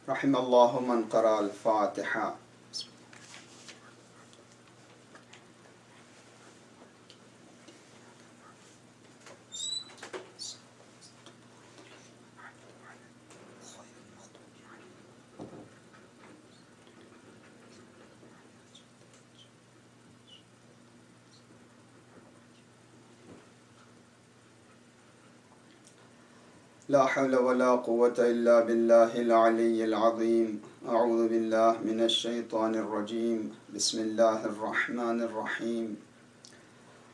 رحم الله من قرأ الفاتحة. لا حول ولا قوة إلا بالله العلي العظيم. أعوذ بالله من الشيطان الرجيم. بسم الله الرحمن الرحيم.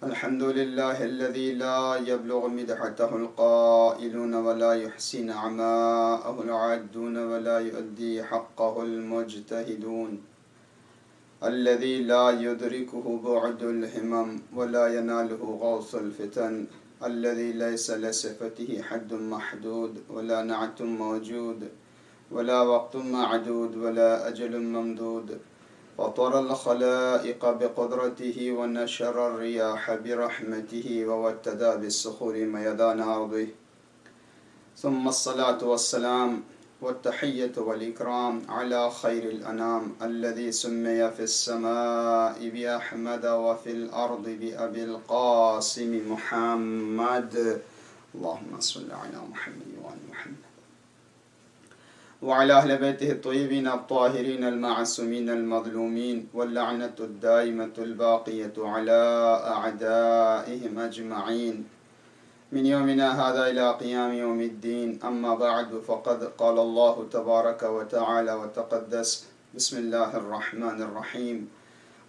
الحمد لله الذي لا يبلغ مدحته القائلون ولا يحصي نعماءه العادون ولا يؤدي حقه المجتهدون، الذي لا يدركه بعد الهمم ولا يناله غوص الفتن، الذي ليس لصفته حد محدود ولا نعت موجود ولا وقت معدود ولا أجل ممدود، فطر الخلائق بقدرته ونشر الرياح برحمته ووتد بالصخور ميدان أرضه، ثم الصلاة والسلام والتحية والإكرام على خير الأنام، الذي سمي في السماء بأحمد وفي الأرض بأبي القاسم محمد. اللهم صل على محمد وآل محمد وعلى أهل بيته الطيبين الطاهرين المعصومين المظلومين، واللعنة الدائمة الباقية على أعدائهم أجمعين من يومنا هذا إلى قيام يوم الدين. أما بعد، فقد قال الله تبارك وتعالى وتقدس: بسم الله الرحمن الرحيم: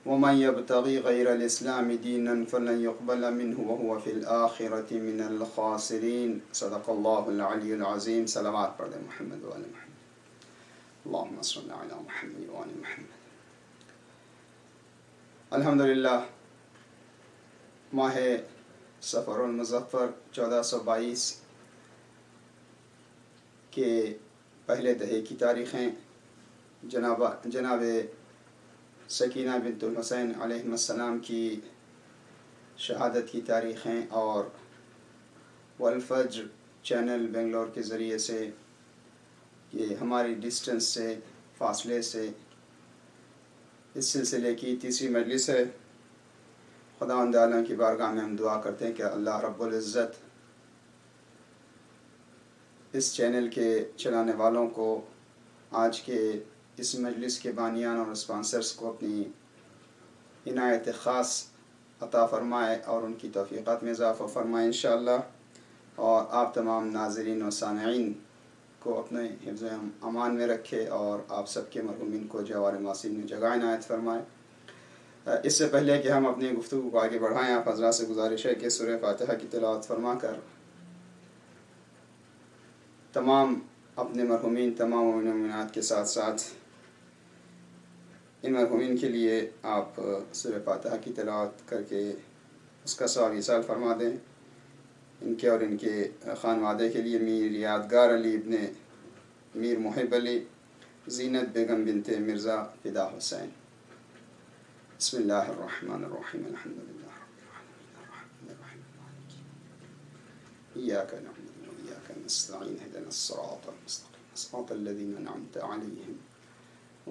ومن يبتغي غير الإسلام دينا فلن يقبل منه وهو في الآخرة من الخاسرين. صدق الله العلي العظيم. صلوات پڑھ محمد و آل محمد. اللهم صل على محمد و آل محمد. الحمدللہ، ماہ صفر المظفر 1422 کے پہلے دہے کی تاریخیں جناب سکینہ بنت الحسین علیہ السلام کی شہادت کی تاریخیں، اور والفجر چینل بنگلور کے ذریعے سے یہ ہماری ڈسٹنس سے، فاصلے سے اس سلسلے کی تیسری مجلس ہے. خداوند عالم کی بارگاہ میں ہم دعا کرتے ہیں کہ اللہ رب العزت اس چینل کے چلانے والوں کو آج کے اس مجلس کے بانیان اور اسپانسرز کو اپنی عنایت خاص عطا فرمائے اور ان کی توفیقات میں اضافہ فرمائے انشاءاللہ، اور آپ تمام ناظرین و سامعین کو اپنے حفظ و امان میں رکھے، اور آپ سب کے مرحومین کو جوار معصوم میں جگہ عنایت فرمائے. اس سے پہلے کہ ہم اپنی گفتگو کو آگے بڑھائیں، آپ حضرات سے گزارش ہے کہ سورہ فاتحہ کی تلاوت فرما کر تمام اپنے مرحومین، تمام مومنین و مومنات کے ساتھ ساتھ ان مرحومین کے لیے آپ سورہ فاتحہ کی تلاوت کر کے اس کا ثواب ایصال فرما دیں. ان کے اور ان کے خانوادے کے لیے میر یادگار علی ابن میر محب علی، زینت بیگم بنت مرزا فدا حسین. بسم اللہ الرحمن الرحیم. الحمد للہ رب العالمین الرحمن الرحیم مالک یوم الدین ایاک نعبد و ایاک نستعین اهدنا الصراط المستقیم صراط الذین انعمت علیہم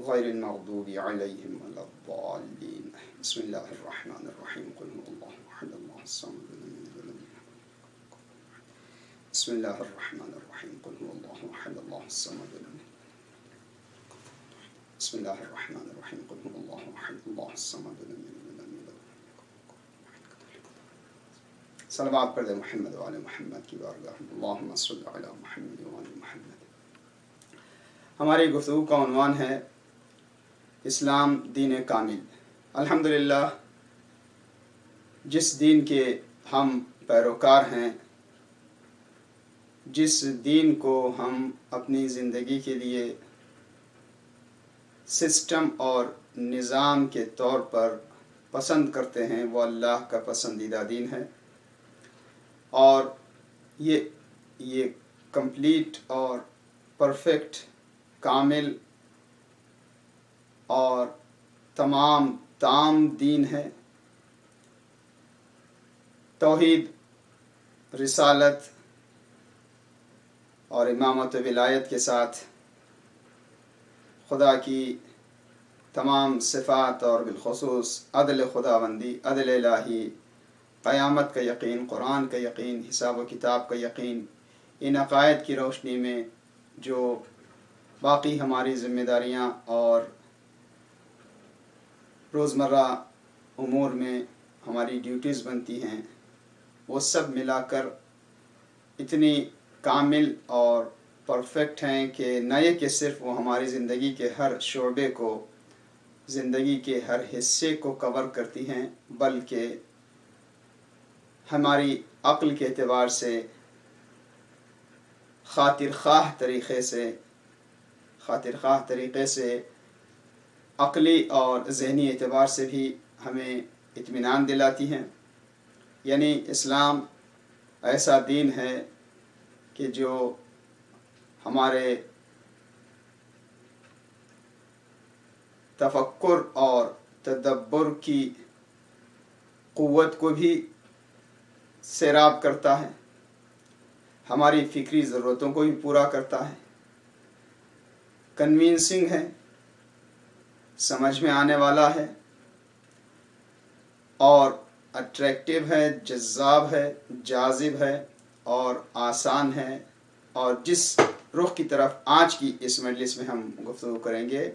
غیر المغضوب علیہم ولا الضالین. بسم اللہ الرحمن الرحیم. قل هو اللہ احد اللہ الصمد لم یلد ولم یولد. بسم اللہ الرحمن الرحیم. قل هو اللہ احد اللہ الصمد لم یلد. بسم اللہ الرحمن الرحیم. قل هو اللہ احد اللہ الصمد لم یلد ولم یولد. صلوات پڑھ دے محمد و آل محمد کی بارگاہ. اللہم صل علی محمد و آل محمد. ہماری گفتگو کا عنوان ہے اسلام دین کامل. الحمدللہ، جس دین کے ہم پیروکار ہیں، جس دین کو ہم اپنی زندگی کے لیے سسٹم اور نظام کے طور پر پسند کرتے ہیں، وہ اللہ کا پسندیدہ دین ہے، اور یہ کمپلیٹ اور پرفیکٹ، کامل اور تام دین ہے. توحید، رسالت اور امامت و ولایت کے ساتھ خدا کی تمام صفات اور بالخصوص عدل خداوندی، عدل الہی، قیامت کا یقین، قرآن کا یقین، حساب و کتاب کا یقین، ان عقائد کی روشنی میں جو باقی ہماری ذمہ داریاں اور روزمرہ امور میں ہماری ڈیوٹیز بنتی ہیں، وہ سب ملا کر اتنی کامل اور پرفیکٹ ہیں کہ نہ یہ کہ صرف وہ ہماری زندگی کے ہر شعبے کو، زندگی کے ہر حصے کو کور کرتی ہیں، بلکہ ہماری عقل کے اعتبار سے خاطر خواہ طریقے سے عقلی اور ذہنی اعتبار سے بھی ہمیں اطمینان دلاتی ہیں۔ یعنی اسلام ایسا دین ہے کہ جو ہمارے تفکر اور تدبر کی قوت کو بھی سیراب کرتا ہے، ہماری فکری ضرورتوں کو بھی پورا کرتا ہے، کنوینسنگ ہے، سمجھ میں آنے والا ہے اور اٹریکٹیو ہے، جذاب ہے، جاذب ہے اور آسان ہے۔ اور جس رخ کی طرف آج کی اس مجلس میں ہم گفتگو کریں گے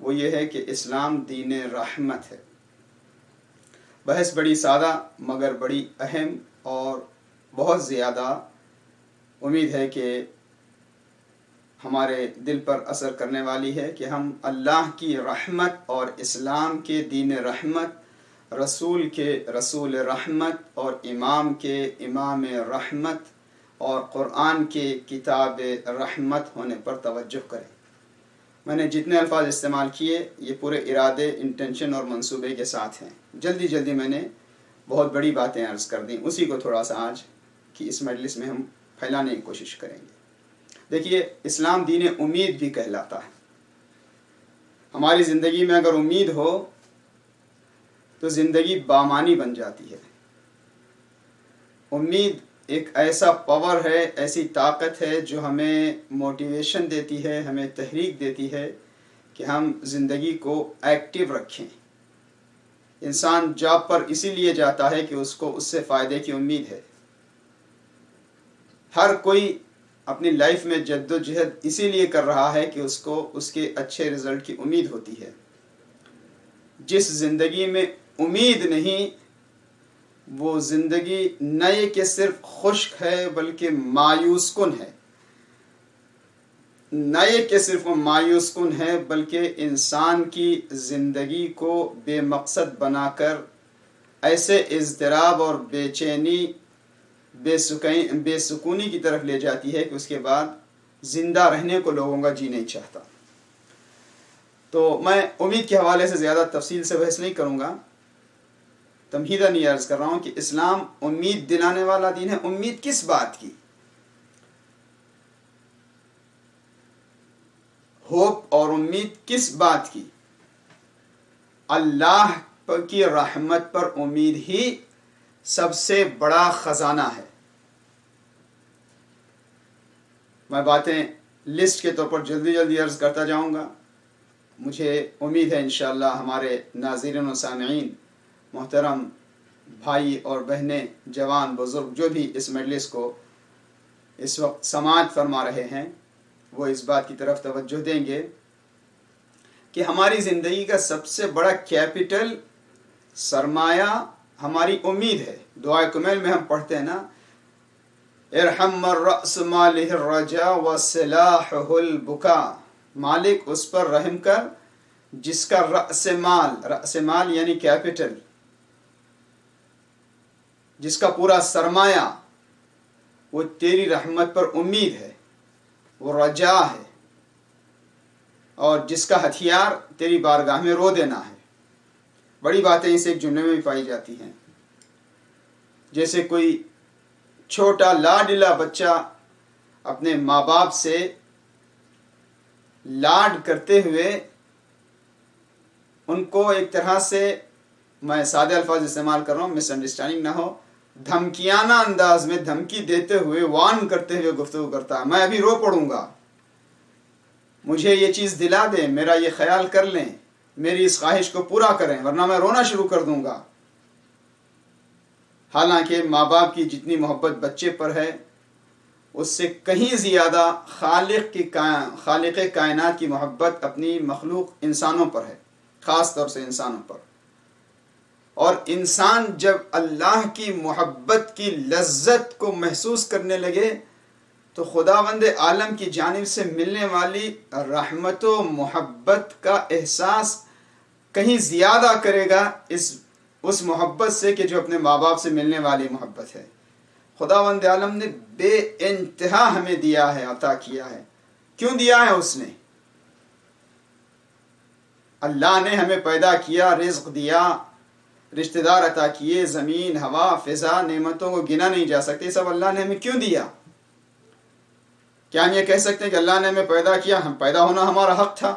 وہ یہ ہے کہ اسلام دین رحمت ہے۔ بحث بڑی سادہ مگر بڑی اہم اور بہت زیادہ امید ہے کہ ہمارے دل پر اثر کرنے والی ہے کہ ہم اللہ کی رحمت اور اسلام کے دین رحمت، رسول کے رسول رحمت اور امام کے امام رحمت اور قرآن کے کتاب رحمت ہونے پر توجہ کریں۔ میں نے جتنے الفاظ استعمال کیے یہ پورے ارادے، انٹینشن اور منصوبے کے ساتھ ہیں۔ جلدی میں نے بہت بڑی باتیں عرض کر دیں، اسی کو تھوڑا سا آج کی اس مجلس میں ہم پھیلانے کی کوشش کریں گے۔ دیکھیے، اسلام دین امید بھی کہلاتا ہے۔ ہماری زندگی میں اگر امید ہو تو زندگی بامانی بن جاتی ہے۔ امید ایک ایسا پاور ہے، ایسی طاقت ہے جو ہمیں موٹیویشن دیتی ہے، ہمیں تحریک دیتی ہے کہ ہم زندگی کو ایکٹیو رکھیں۔ انسان جاب پر اسی لیے جاتا ہے کہ اس کو اس سے فائدے کی امید ہے۔ ہر کوئی اپنی لائف میں جد و جہد اسی لیے کر رہا ہے کہ اس کو اس کے اچھے رزلٹ کی امید ہوتی ہے۔ جس زندگی میں امید نہیں وہ زندگی نہ یہ کہ صرف خشک ہے بلکہ مایوس کن ہے، نہ یہ کہ صرف وہ مایوس کن ہے بلکہ انسان کی زندگی کو بے مقصد بنا کر ایسے اضطراب اور بے چینی، بے سکونی کی طرف لے جاتی ہے کہ اس کے بعد زندہ رہنے کو لوگوں کا جی نہیں چاہتا۔ تو میں امید کے حوالے سے زیادہ تفصیل سے بحث نہیں کروں گا، تمہیداً یہ عرض کر رہا ہوں کہ اسلام امید دلانے والا دین ہے۔ امید کس بات کی؟ ہوپ اور امید کس بات کی؟ اللہ کی رحمت پر امید ہی سب سے بڑا خزانہ ہے۔ میں باتیں لسٹ کے طور پر جلدی عرض کرتا جاؤں گا۔ مجھے امید ہے انشاءاللہ ہمارے ناظرین و سامعین، محترم بھائی اور بہنیں، جوان بزرگ جو بھی اس مجلس کو اس وقت سماعت فرما رہے ہیں، وہ اس بات کی طرف توجہ دیں گے کہ ہماری زندگی کا سب سے بڑا کیپٹل، سرمایہ ہماری امید ہے۔ دعائے کمیل میں ہم پڑھتے ہیں نا، ارحم من رأس مالہ الرجا وسلاحہ البکا، مالک اس پر رحم کر جس کا رأس مال یعنی کیپٹل، جس کا پورا سرمایہ وہ تیری رحمت پر امید ہے، وہ رجا ہے، اور جس کا ہتھیار تیری بارگاہ میں رو دینا ہے۔ بڑی باتیں اس ایک جملے میں بھی پائی جاتی ہیں۔ جیسے کوئی چھوٹا لاڈلا بچہ اپنے ماں باپ سے لاڈ کرتے ہوئے ان کو ایک طرح سے، میں سادے الفاظ استعمال کر رہا ہوں، مس انڈرسٹینڈنگ نہ ہو، دھمکیانہ انداز میں دھمکی دیتے ہوئے، وارن کرتے ہوئے گفتگو کرتا ہے، میں ابھی رو پڑوں گا، مجھے یہ چیز دلا دیں، میرا یہ خیال کر لیں، میری اس خواہش کو پورا کریں ورنہ میں رونا شروع کر دوں گا۔ حالانکہ ماں باپ کی جتنی محبت بچے پر ہے اس سے کہیں زیادہ خالق کائنات کی محبت اپنی مخلوق انسانوں پر ہے، خاص طور سے انسانوں پر۔ اور انسان جب اللہ کی محبت کی لذت کو محسوس کرنے لگے تو خداوند عالم کی جانب سے ملنے والی رحمت و محبت کا احساس کہیں زیادہ کرے گا اس محبت سے کہ جو اپنے ماں باپ سے ملنے والی محبت ہے۔ خداوند عالم نے بے انتہا ہمیں دیا ہے، عطا کیا ہے۔ کیوں دیا ہے اس نے؟ اللہ نے ہمیں پیدا کیا، رزق دیا، رشتہ دار عطا کیے، زمین، ہوا، فضا، نعمتوں کو گنا نہیں جا سکتے، سب اللہ نے ہمیں کیوں دیا؟ کیا ہم یہ کہہ سکتے ہیں کہ اللہ نے ہمیں پیدا کیا، ہم پیدا ہونا ہمارا حق تھا،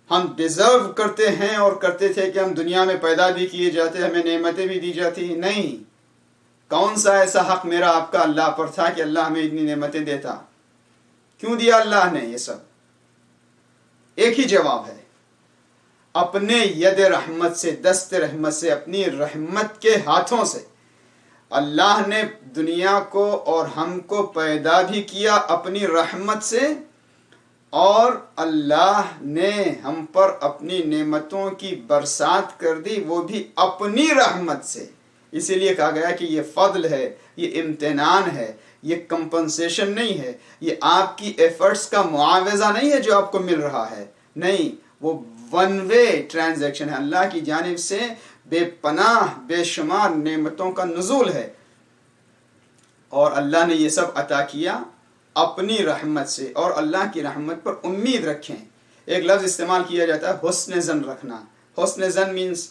ہم ڈیزرو کرتے ہیں اور کرتے تھے کہ ہم دنیا میں پیدا بھی کیے جاتے، ہمیں نعمتیں بھی دی جاتی؟ نہیں۔ کون سا ایسا حق میرا آپ کا اللہ پر تھا کہ اللہ ہمیں اتنی نعمتیں دیتا؟ کیوں دیا اللہ نے یہ سب؟ ایک ہی جواب ہے، اپنے ید رحمت سے، دست رحمت سے، اپنی رحمت کے ہاتھوں سے اللہ نے دنیا کو اور ہم کو پیدا بھی کیا اپنی رحمت سے، اور اللہ نے ہم پر اپنی نعمتوں کی برسات کر دی، وہ بھی اپنی رحمت سے۔ اسی لیے کہا گیا کہ یہ فضل ہے، یہ امتنان ہے، یہ کمپنسیشن نہیں ہے، یہ آپ کی ایفرٹس کا معاوضہ نہیں ہے جو آپ کو مل رہا ہے، نہیں، وہ ون وے ٹرانزیکشن ہے، اللہ کی جانب سے بے پناہ بے شمار نعمتوں کا نزول ہے، اور اللہ نے یہ سب عطا کیا اپنی رحمت سے۔ اور اللہ کی رحمت پر امید رکھیں۔ ایک لفظ استعمال کیا جاتا ہے حسن ظن رکھنا۔ حسن ظن مینس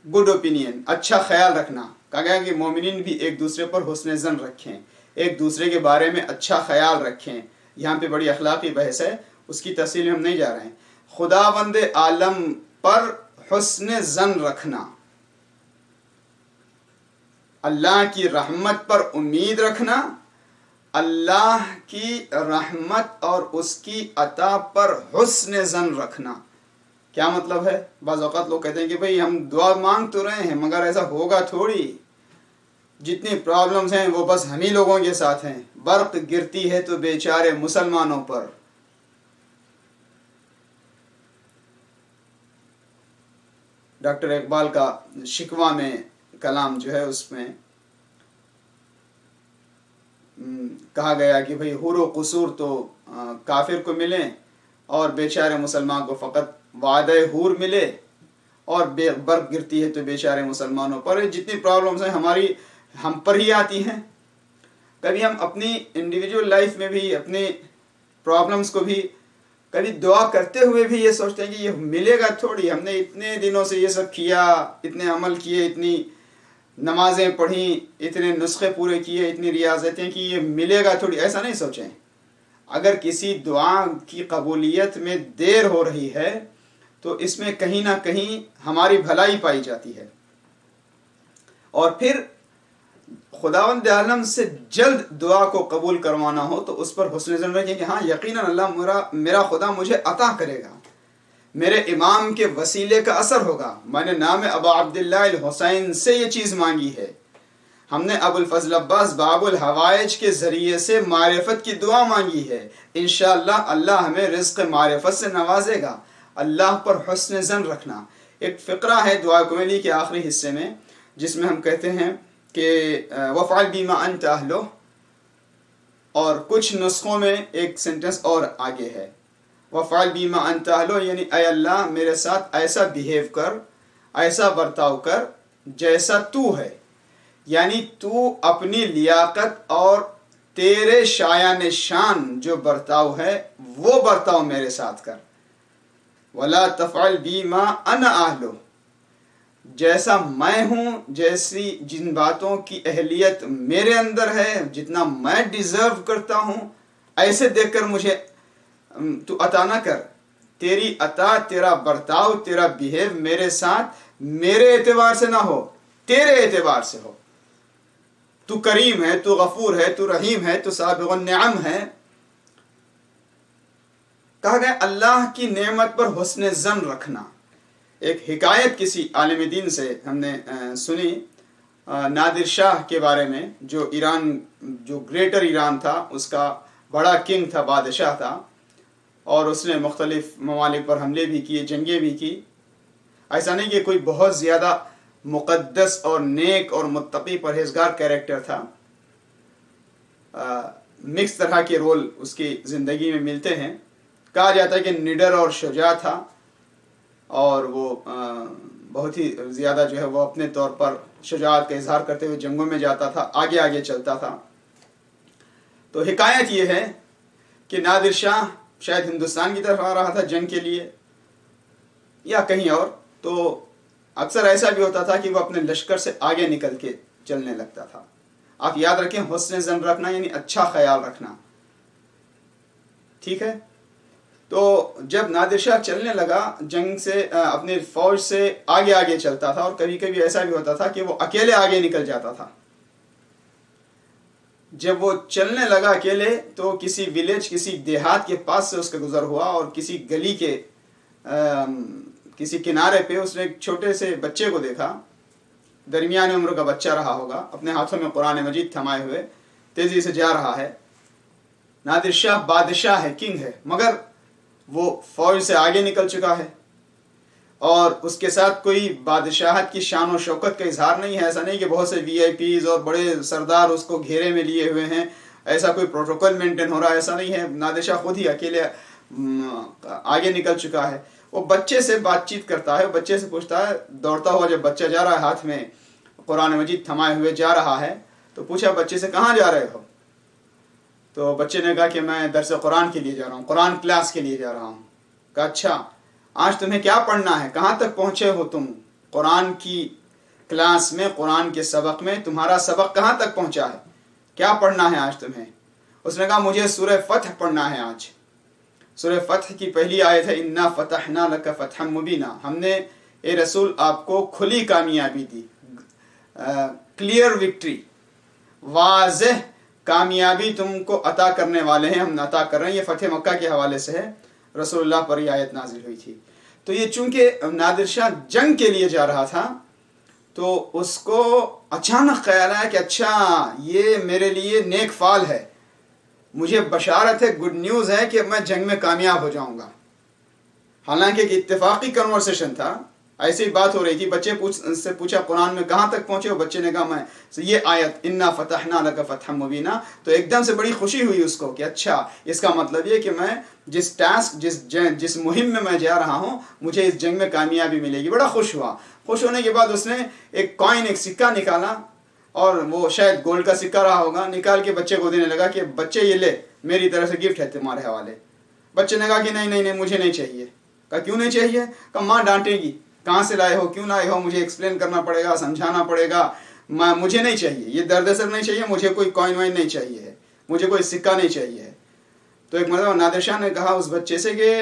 گڈ اوپینین، اچھا خیال رکھنا۔ کہا گیا کہ مومنین بھی ایک دوسرے پر حسن ظن رکھیں، ایک دوسرے کے بارے میں اچھا خیال رکھیں۔ یہاں پہ بڑی اخلاقی بحث ہے، اس کی تفصیل میں ہم نہیں جا رہے ہیں۔ خداوند عالم پر حسن ظن رکھنا، اللہ کی رحمت پر امید رکھنا، اللہ کی رحمت اور اس کی عطا پر حسن ظن رکھنا۔ کیا مطلب ہے؟ بعض اوقات لوگ کہتے ہیں کہ بھئی ہم دعا مانگ تو رہے ہیں مگر ایسا ہوگا تھوڑی، جتنی پرابلمز ہیں وہ بس ہم ہی لوگوں کے ساتھ ہیں، برق گرتی ہے تو بیچارے مسلمانوں پر۔ ڈاکٹر اقبال کا شکوہ میں کلام جو ہے اس میں کہا گیا کہ بھئی حور و قصور تو کافر کو ملیں اور بیچارے مسلمان کو فقط وعدہ حور ملے، اور برق گرتی ہے تو بیچارے مسلمانوں پر۔ جتنی پرابلمز ہیں ہم پر ہی آتی ہیں۔ کبھی ہم اپنی انڈیویجول لائف میں بھی اپنی پرابلمز کو بھی کبھی دعا کرتے ہوئے بھی یہ سوچتے ہیں کہ یہ ملے گا تھوڑی، ہم نے اتنے دنوں سے یہ سب کیا، اتنے عمل کیے، اتنی نمازیں پڑھیں، اتنے نسخے پورے کیے، اتنی ریاضتیں کی، یہ ملے گا تھوڑی۔ ایسا نہیں سوچیں۔ اگر کسی دعا کی قبولیت میں دیر ہو رہی ہے تو اس میں کہیں نہ کہیں ہماری بھلائی پائی جاتی ہے، اور پھر خداوند عالم سے جلد دعا کو قبول کروانا ہو تو اس پر حسن ظن رکھیں کہ ہاں یقیناً اللہ میرا خدا مجھے عطا کرے گا، میرے امام کے وسیلے کا اثر ہوگا۔ میں نے نام ابا عبداللہ الحسین سے یہ چیز مانگی ہے، ہم نے ابو الفضل عباس باب الحوائج کے ذریعے سے معرفت کی دعا مانگی ہے، انشاءاللہ اللہ ہمیں رزق معرفت سے نوازے گا۔ اللہ پر حسن ظن رکھنا۔ ایک فقرہ ہے دعا کمیلی کے آخری حصے میں جس میں ہم کہتے ہیں کہ وفعل بما انت اہلہ، اور کچھ نسخوں میں ایک سینٹنس اور آگے ہے، وفعل بما انت اہلہ، یعنی اے اللہ میرے ساتھ ایسا بیہیو کر، ایسا برتاؤ کر جیسا تو ہے، یعنی تو اپنی لیاقت اور تیرے شایان شان جو برتاؤ ہے وہ برتاؤ میرے ساتھ کر۔ ولا تفعل بما انا اہلہ، جیسا میں ہوں، جیسی جن باتوں کی اہلیت میرے اندر ہے، جتنا میں ڈیزرو کرتا ہوں، ایسے دیکھ کر مجھے تو عطا نہ کر۔ تیری عطا، تیرا برتاؤ، تیرا بیہیو میرے ساتھ میرے اعتبار سے نہ ہو، تیرے اعتبار سے ہو۔ تو کریم ہے، تو غفور ہے، تو رحیم ہے، تو سابغ النعم ہے، کہا گیا اللہ کی نعمت پر حسن ظن رکھنا. ایک حکایت کسی عالم دین سے ہم نے سنی نادر شاہ کے بارے میں، جو گریٹر ایران تھا، اس کا بڑا کنگ تھا، بادشاہ تھا، اور اس نے مختلف ممالک پر حملے بھی کیے، جنگیں بھی کی. ایسا نہیں کہ کوئی بہت زیادہ مقدس اور نیک اور متقی پرہیزگار کیریکٹر تھا. مکس طرح کے رول اس کی زندگی میں ملتے ہیں. کہا جاتا ہے کہ نڈر اور شجاع تھا، اور وہ بہت ہی زیادہ جو ہے وہ اپنے طور پر شجاعت کا اظہار کرتے ہوئے جنگوں میں جاتا تھا، آگے آگے چلتا تھا. تو حکایت یہ ہے کہ نادر شاہ شاید ہندوستان کی طرف آ رہا تھا جنگ کے لیے یا کہیں اور، تو اکثر ایسا بھی ہوتا تھا کہ وہ اپنے لشکر سے آگے نکل کے چلنے لگتا تھا. آپ یاد رکھیں، حسن ظن رکھنا یعنی اچھا خیال رکھنا، ٹھیک ہے. تو جب نادر شاہ چلنے لگا جنگ سے، اپنی فوج سے آگے آگے چلتا تھا، اور کبھی کبھی ایسا بھی ہوتا تھا کہ وہ اکیلے آگے نکل جاتا تھا. جب وہ چلنے لگا اکیلے تو کسی ولیج، کسی دیہات کے پاس سے اس کا گزر ہوا، اور کسی گلی کے کسی کنارے پہ اس نے ایک چھوٹے سے بچے کو دیکھا. درمیانی عمر کا بچہ رہا ہوگا، اپنے ہاتھوں میں قرآن مجید تھمائے ہوئے تیزی سے جا رہا ہے. نادر شاہ بادشاہ ہے، کنگ ہے، مگر وہ فوج سے آگے نکل چکا ہے، اور اس کے ساتھ کوئی بادشاہت کی شان و شوکت کا اظہار نہیں ہے. ایسا نہیں کہ بہت سے وی آئی پیز اور بڑے سردار اس کو گھیرے میں لیے ہوئے ہیں، ایسا کوئی پروٹوکول مینٹین ہو رہا ہے، ایسا نہیں ہے. نادر شاہ خود ہی اکیلے آگے نکل چکا ہے. وہ بچے سے بات چیت کرتا ہے، بچے سے پوچھتا ہے، دوڑتا ہوا جب بچہ جا رہا ہے ہاتھ میں قرآن مجید تھمائے ہوئے جا رہا ہے، تو پوچھا بچے سے کہاں جا رہے ہو؟ تو بچے نے کہا کہ میں درس قرآن کے لیے جا رہا ہوں، قرآن کلاس کے لیے جا رہا ہوں. کہا اچھا، آج تمہیں کیا پڑھنا ہے؟ کہاں تک پہنچے ہو تم قرآن کی کلاس میں، قرآن کے سبق میں؟ تمہارا سبق کہاں تک پہنچا ہے؟ کیا پڑھنا ہے آج تمہیں؟ اس نے کہا مجھے سورہ فتح پڑھنا ہے آج. سورہ فتح کی پہلی آیت ہے انا فتحنا لک فتحا مبینا. ہم نے اے رسول آپ کو کھلی کامیابی دی، کلیئر وکٹری، واضح کامیابی تم کو عطا کرنے والے ہیں، ہم عطا کر رہے ہیں. یہ فتح مکہ کے حوالے سے ہے، رسول اللہ پر یہ آیت نازل ہوئی تھی. تو یہ چونکہ نادر شاہ جنگ کے لیے جا رہا تھا، تو اس کو اچانک خیال آیا کہ اچھا یہ میرے لیے نیک فال ہے، مجھے بشارت ہے، گڈ نیوز ہے کہ میں جنگ میں کامیاب ہو جاؤں گا. حالانکہ ایک اتفاقی کنورسیشن تھا، ایسی بات ہو رہی تھی. بچے سے پوچھا قرآن میں کہاں تک پہنچے ہو؟ بچے نے کہا میں یہ آیت انا فتحنا لک فتحا مبینا. تو ایک دم سے بڑی خوشی ہوئی اس کو کہ اچھا اس کا مطلب یہ کہ میں جس ٹاسک جس مہم میں میں جا رہا ہوں مجھے اس جنگ میں کامیابی ملے گی. بڑا خوش ہوا. خوش ہونے کے بعد اس نے ایک کوائن، ایک سکہ نکالا، اور وہ شاید گولڈ کا سکہ رہا ہوگا، نکال کے بچے کو دینے لگا کہ بچے یہ لے، میری طرف سے گفٹ ہے تمہارے حوالے. بچے نے کہا کہ نہیں نہیں نہیں مجھے نہیں چاہیے. کہا کیوں نہیں چاہیے؟ کہا ماں ڈانٹے گی، کہاں سے لائے ہو، کیوں لائے ہو، مجھے ایکسپلین کرنا پڑے گا، سمجھانا پڑے گا. مجھے نہیں چاہیے، یہ دردسر نہیں چاہیے، مجھے کوئی کوائن وائن نہیں چاہیے ہے، مجھے کوئی سکہ نہیں چاہیے ہے. تو ایک مرتبہ نادر شاہ نے کہا اس بچے سے کہ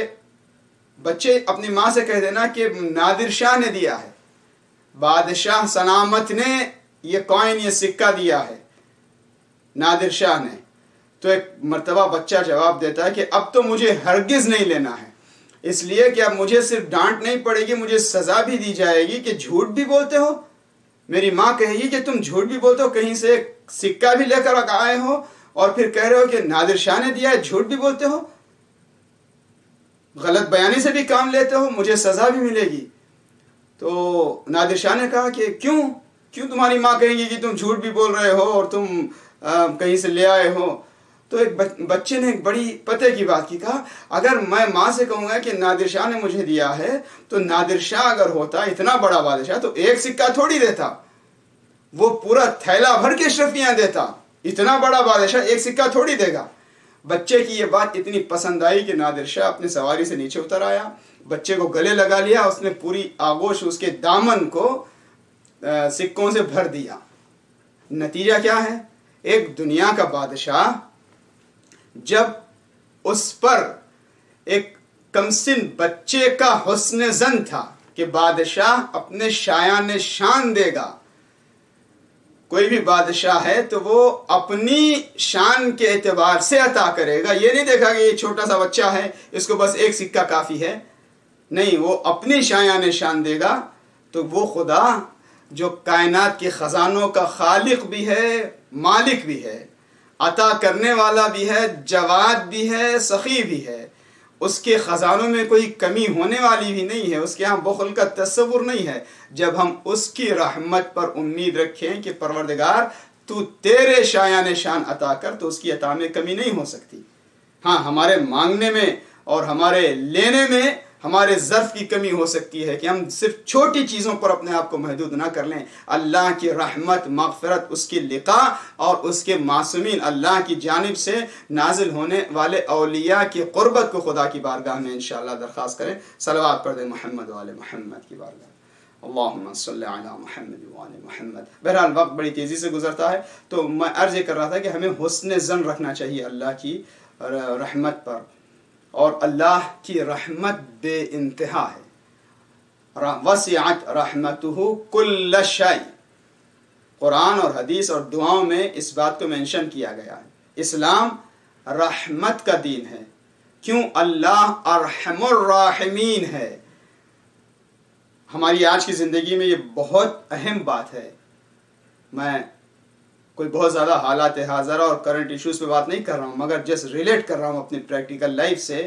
بچے اپنی ماں سے کہہ دینا کہ نادر شاہ نے دیا ہے، بادشاہ سلامت نے یہ کوائن، یہ سکہ دیا ہے، نادر شاہ نے. تو ایک مرتبہ بچہ جواب دیتا ہے کہ اب تو مجھے ہرگز نہیں لینا ہے، اس لیے کہ اب مجھے صرف ڈانٹ نہیں پڑے گی، مجھے سزا بھی دی جائے گی کہ جھوٹ بھی بولتے ہو. میری ماں کہے گی کہ تم جھوٹ بھی بولتے ہو، کہیں سے سکہ بھی لے کر آئے ہو اور پھر کہہ رہے ہو کہ نادر شاہ نے دیا ہے، جھوٹ بھی بولتے ہو، غلط بیانی سے بھی کام لیتے ہو، مجھے سزا بھی ملے گی. تو نادر شاہ نے کہا کہ کیوں تمہاری ماں کہیں گی کہ تم جھوٹ بھی بول رہے ہو اور تم کہیں سے لے آئے ہو؟ تو ایک بچے نے ایک بڑی پتے کی بات کی. کہا اگر میں ماں سے کہوں گا کہ نادر شاہ نے مجھے دیا ہے، تو نادر شاہ اگر ہوتا اتنا بڑا بادشاہ تو ایک سکہ تھوڑی دیتا، وہ پورا تھیلا بھر کے اشرفیاں دیتا. اتنا بڑا بادشاہ ایک سکہ تھوڑی دے گا. بچے کی یہ بات اتنی پسند آئی کہ نادر شاہ اپنے سواری سے نیچے اتر آیا، بچے کو گلے لگا لیا، اس نے پوری آغوش اس کے دامن کو سکوں سے بھر دیا. نتیجہ کیا ہے؟ ایک دنیا کا بادشاہ جب اس پر ایک کمسن بچے کا حسن ظن تھا کہ بادشاہ اپنے شایان شان دے گا، کوئی بھی بادشاہ ہے تو وہ اپنی شان کے اعتبار سے عطا کرے گا. یہ نہیں دیکھا کہ یہ چھوٹا سا بچہ ہے اس کو بس ایک سکہ کافی ہے. نہیں، وہ اپنی شایان شان دے گا. تو وہ خدا جو کائنات کے خزانوں کا خالق بھی ہے، مالک بھی ہے، عطا کرنے والا بھی ہے، جواد بھی ہے، سخی بھی ہے، اس کے خزانوں میں کوئی کمی ہونے والی بھی نہیں ہے، اس کے ہاں بخل کا تصور نہیں ہے. جب ہم اس کی رحمت پر امید رکھیں کہ پروردگار تو تیرے شایان شان عطا کر، تو اس کی عطا میں کمی نہیں ہو سکتی. ہاں، ہمارے مانگنے میں اور ہمارے لینے میں ہمارے ظرف کی کمی ہو سکتی ہے کہ ہم صرف چھوٹی چیزوں پر اپنے آپ کو محدود نہ کر لیں. اللہ کی رحمت، مغفرت، اس کی لقاء اور اس کے معصومین اللہ کی جانب سے نازل ہونے والے اولیاء کی قربت کو خدا کی بارگاہ میں انشاءاللہ درخواست کریں. صلوات پڑھ دیں محمد وعلی محمد کی بارگاہ. اللہم صلی علی محمد وعلی محمد. بہرحال وقت بڑی تیزی سے گزرتا ہے، تو میں عرض یہ کر رہا تھا کہ ہمیں حسن ظن رکھنا چاہیے اللہ کی رحمت پر، اور اللہ کی رحمت بے انتہا ہے. وسعت رحمتہ کل شیء. قرآن اور حدیث اور دعاؤں میں اس بات کو منشن کیا گیا ہے. اسلام رحمت کا دین ہے. کیوں؟ اللہ ارحم الراحمین ہے. ہماری آج کی زندگی میں یہ بہت اہم بات ہے. میں کوئی بہت زیادہ حالات حاضرہ اور کرنٹ ایشوز پہ بات نہیں کر رہا ہوں، مگر جس ریلیٹ کر رہا ہوں اپنی پریکٹیکل لائف سے،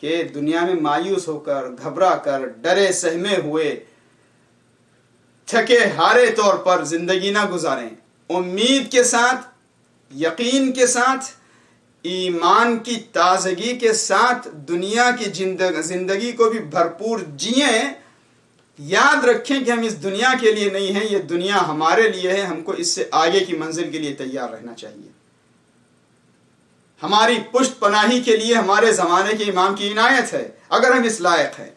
کہ دنیا میں مایوس ہو کر، گھبرا کر، ڈرے سہمے ہوئے، تھکے ہارے طور پر زندگی نہ گزاریں. امید کے ساتھ، یقین کے ساتھ، ایمان کی تازگی کے ساتھ دنیا کی زندگی کو بھی بھرپور جئیں. یاد رکھیں کہ ہم اس دنیا کے لیے نہیں ہیں، یہ دنیا ہمارے لیے ہے. ہم کو اس سے آگے کی منزل کے لیے تیار رہنا چاہیے. ہماری پشت پناہی کے لیے ہمارے زمانے کے امام کی عنایت ہے. اگر ہم اس لائق ہیں،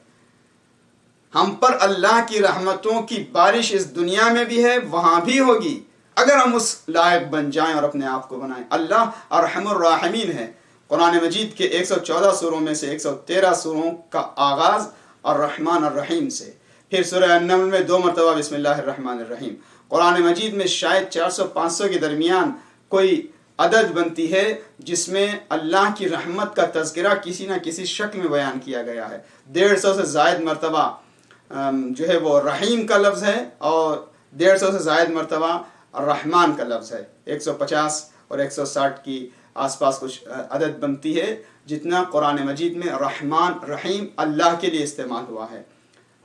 ہم پر اللہ کی رحمتوں کی بارش اس دنیا میں بھی ہے، وہاں بھی ہوگی، اگر ہم اس لائق بن جائیں اور اپنے آپ کو بنائیں. اللہ ارحم الراحمین ہے. قرآن مجید کے 114 سوروں میں سے 113 سوروں کا آغاز الرحمن الرحیم سے. پھر سورہ النمل میں 2 مرتبہ بسم اللہ الرحمن الرحیم. قرآن مجید میں شاید 400-500 کے درمیان کوئی عدد بنتی ہے جس میں اللہ کی رحمت کا تذکرہ کسی نہ کسی شکل میں بیان کیا گیا ہے. 150 سے زائد مرتبہ جو ہے وہ رحیم کا لفظ ہے، اور 150 سے زائد مرتبہ الرحمن کا لفظ ہے. 150 اور 160 کی آس پاس کچھ عدد بنتی ہے جتنا قرآن مجید میں رحمان رحیم اللہ کے لیے استعمال ہوا ہے.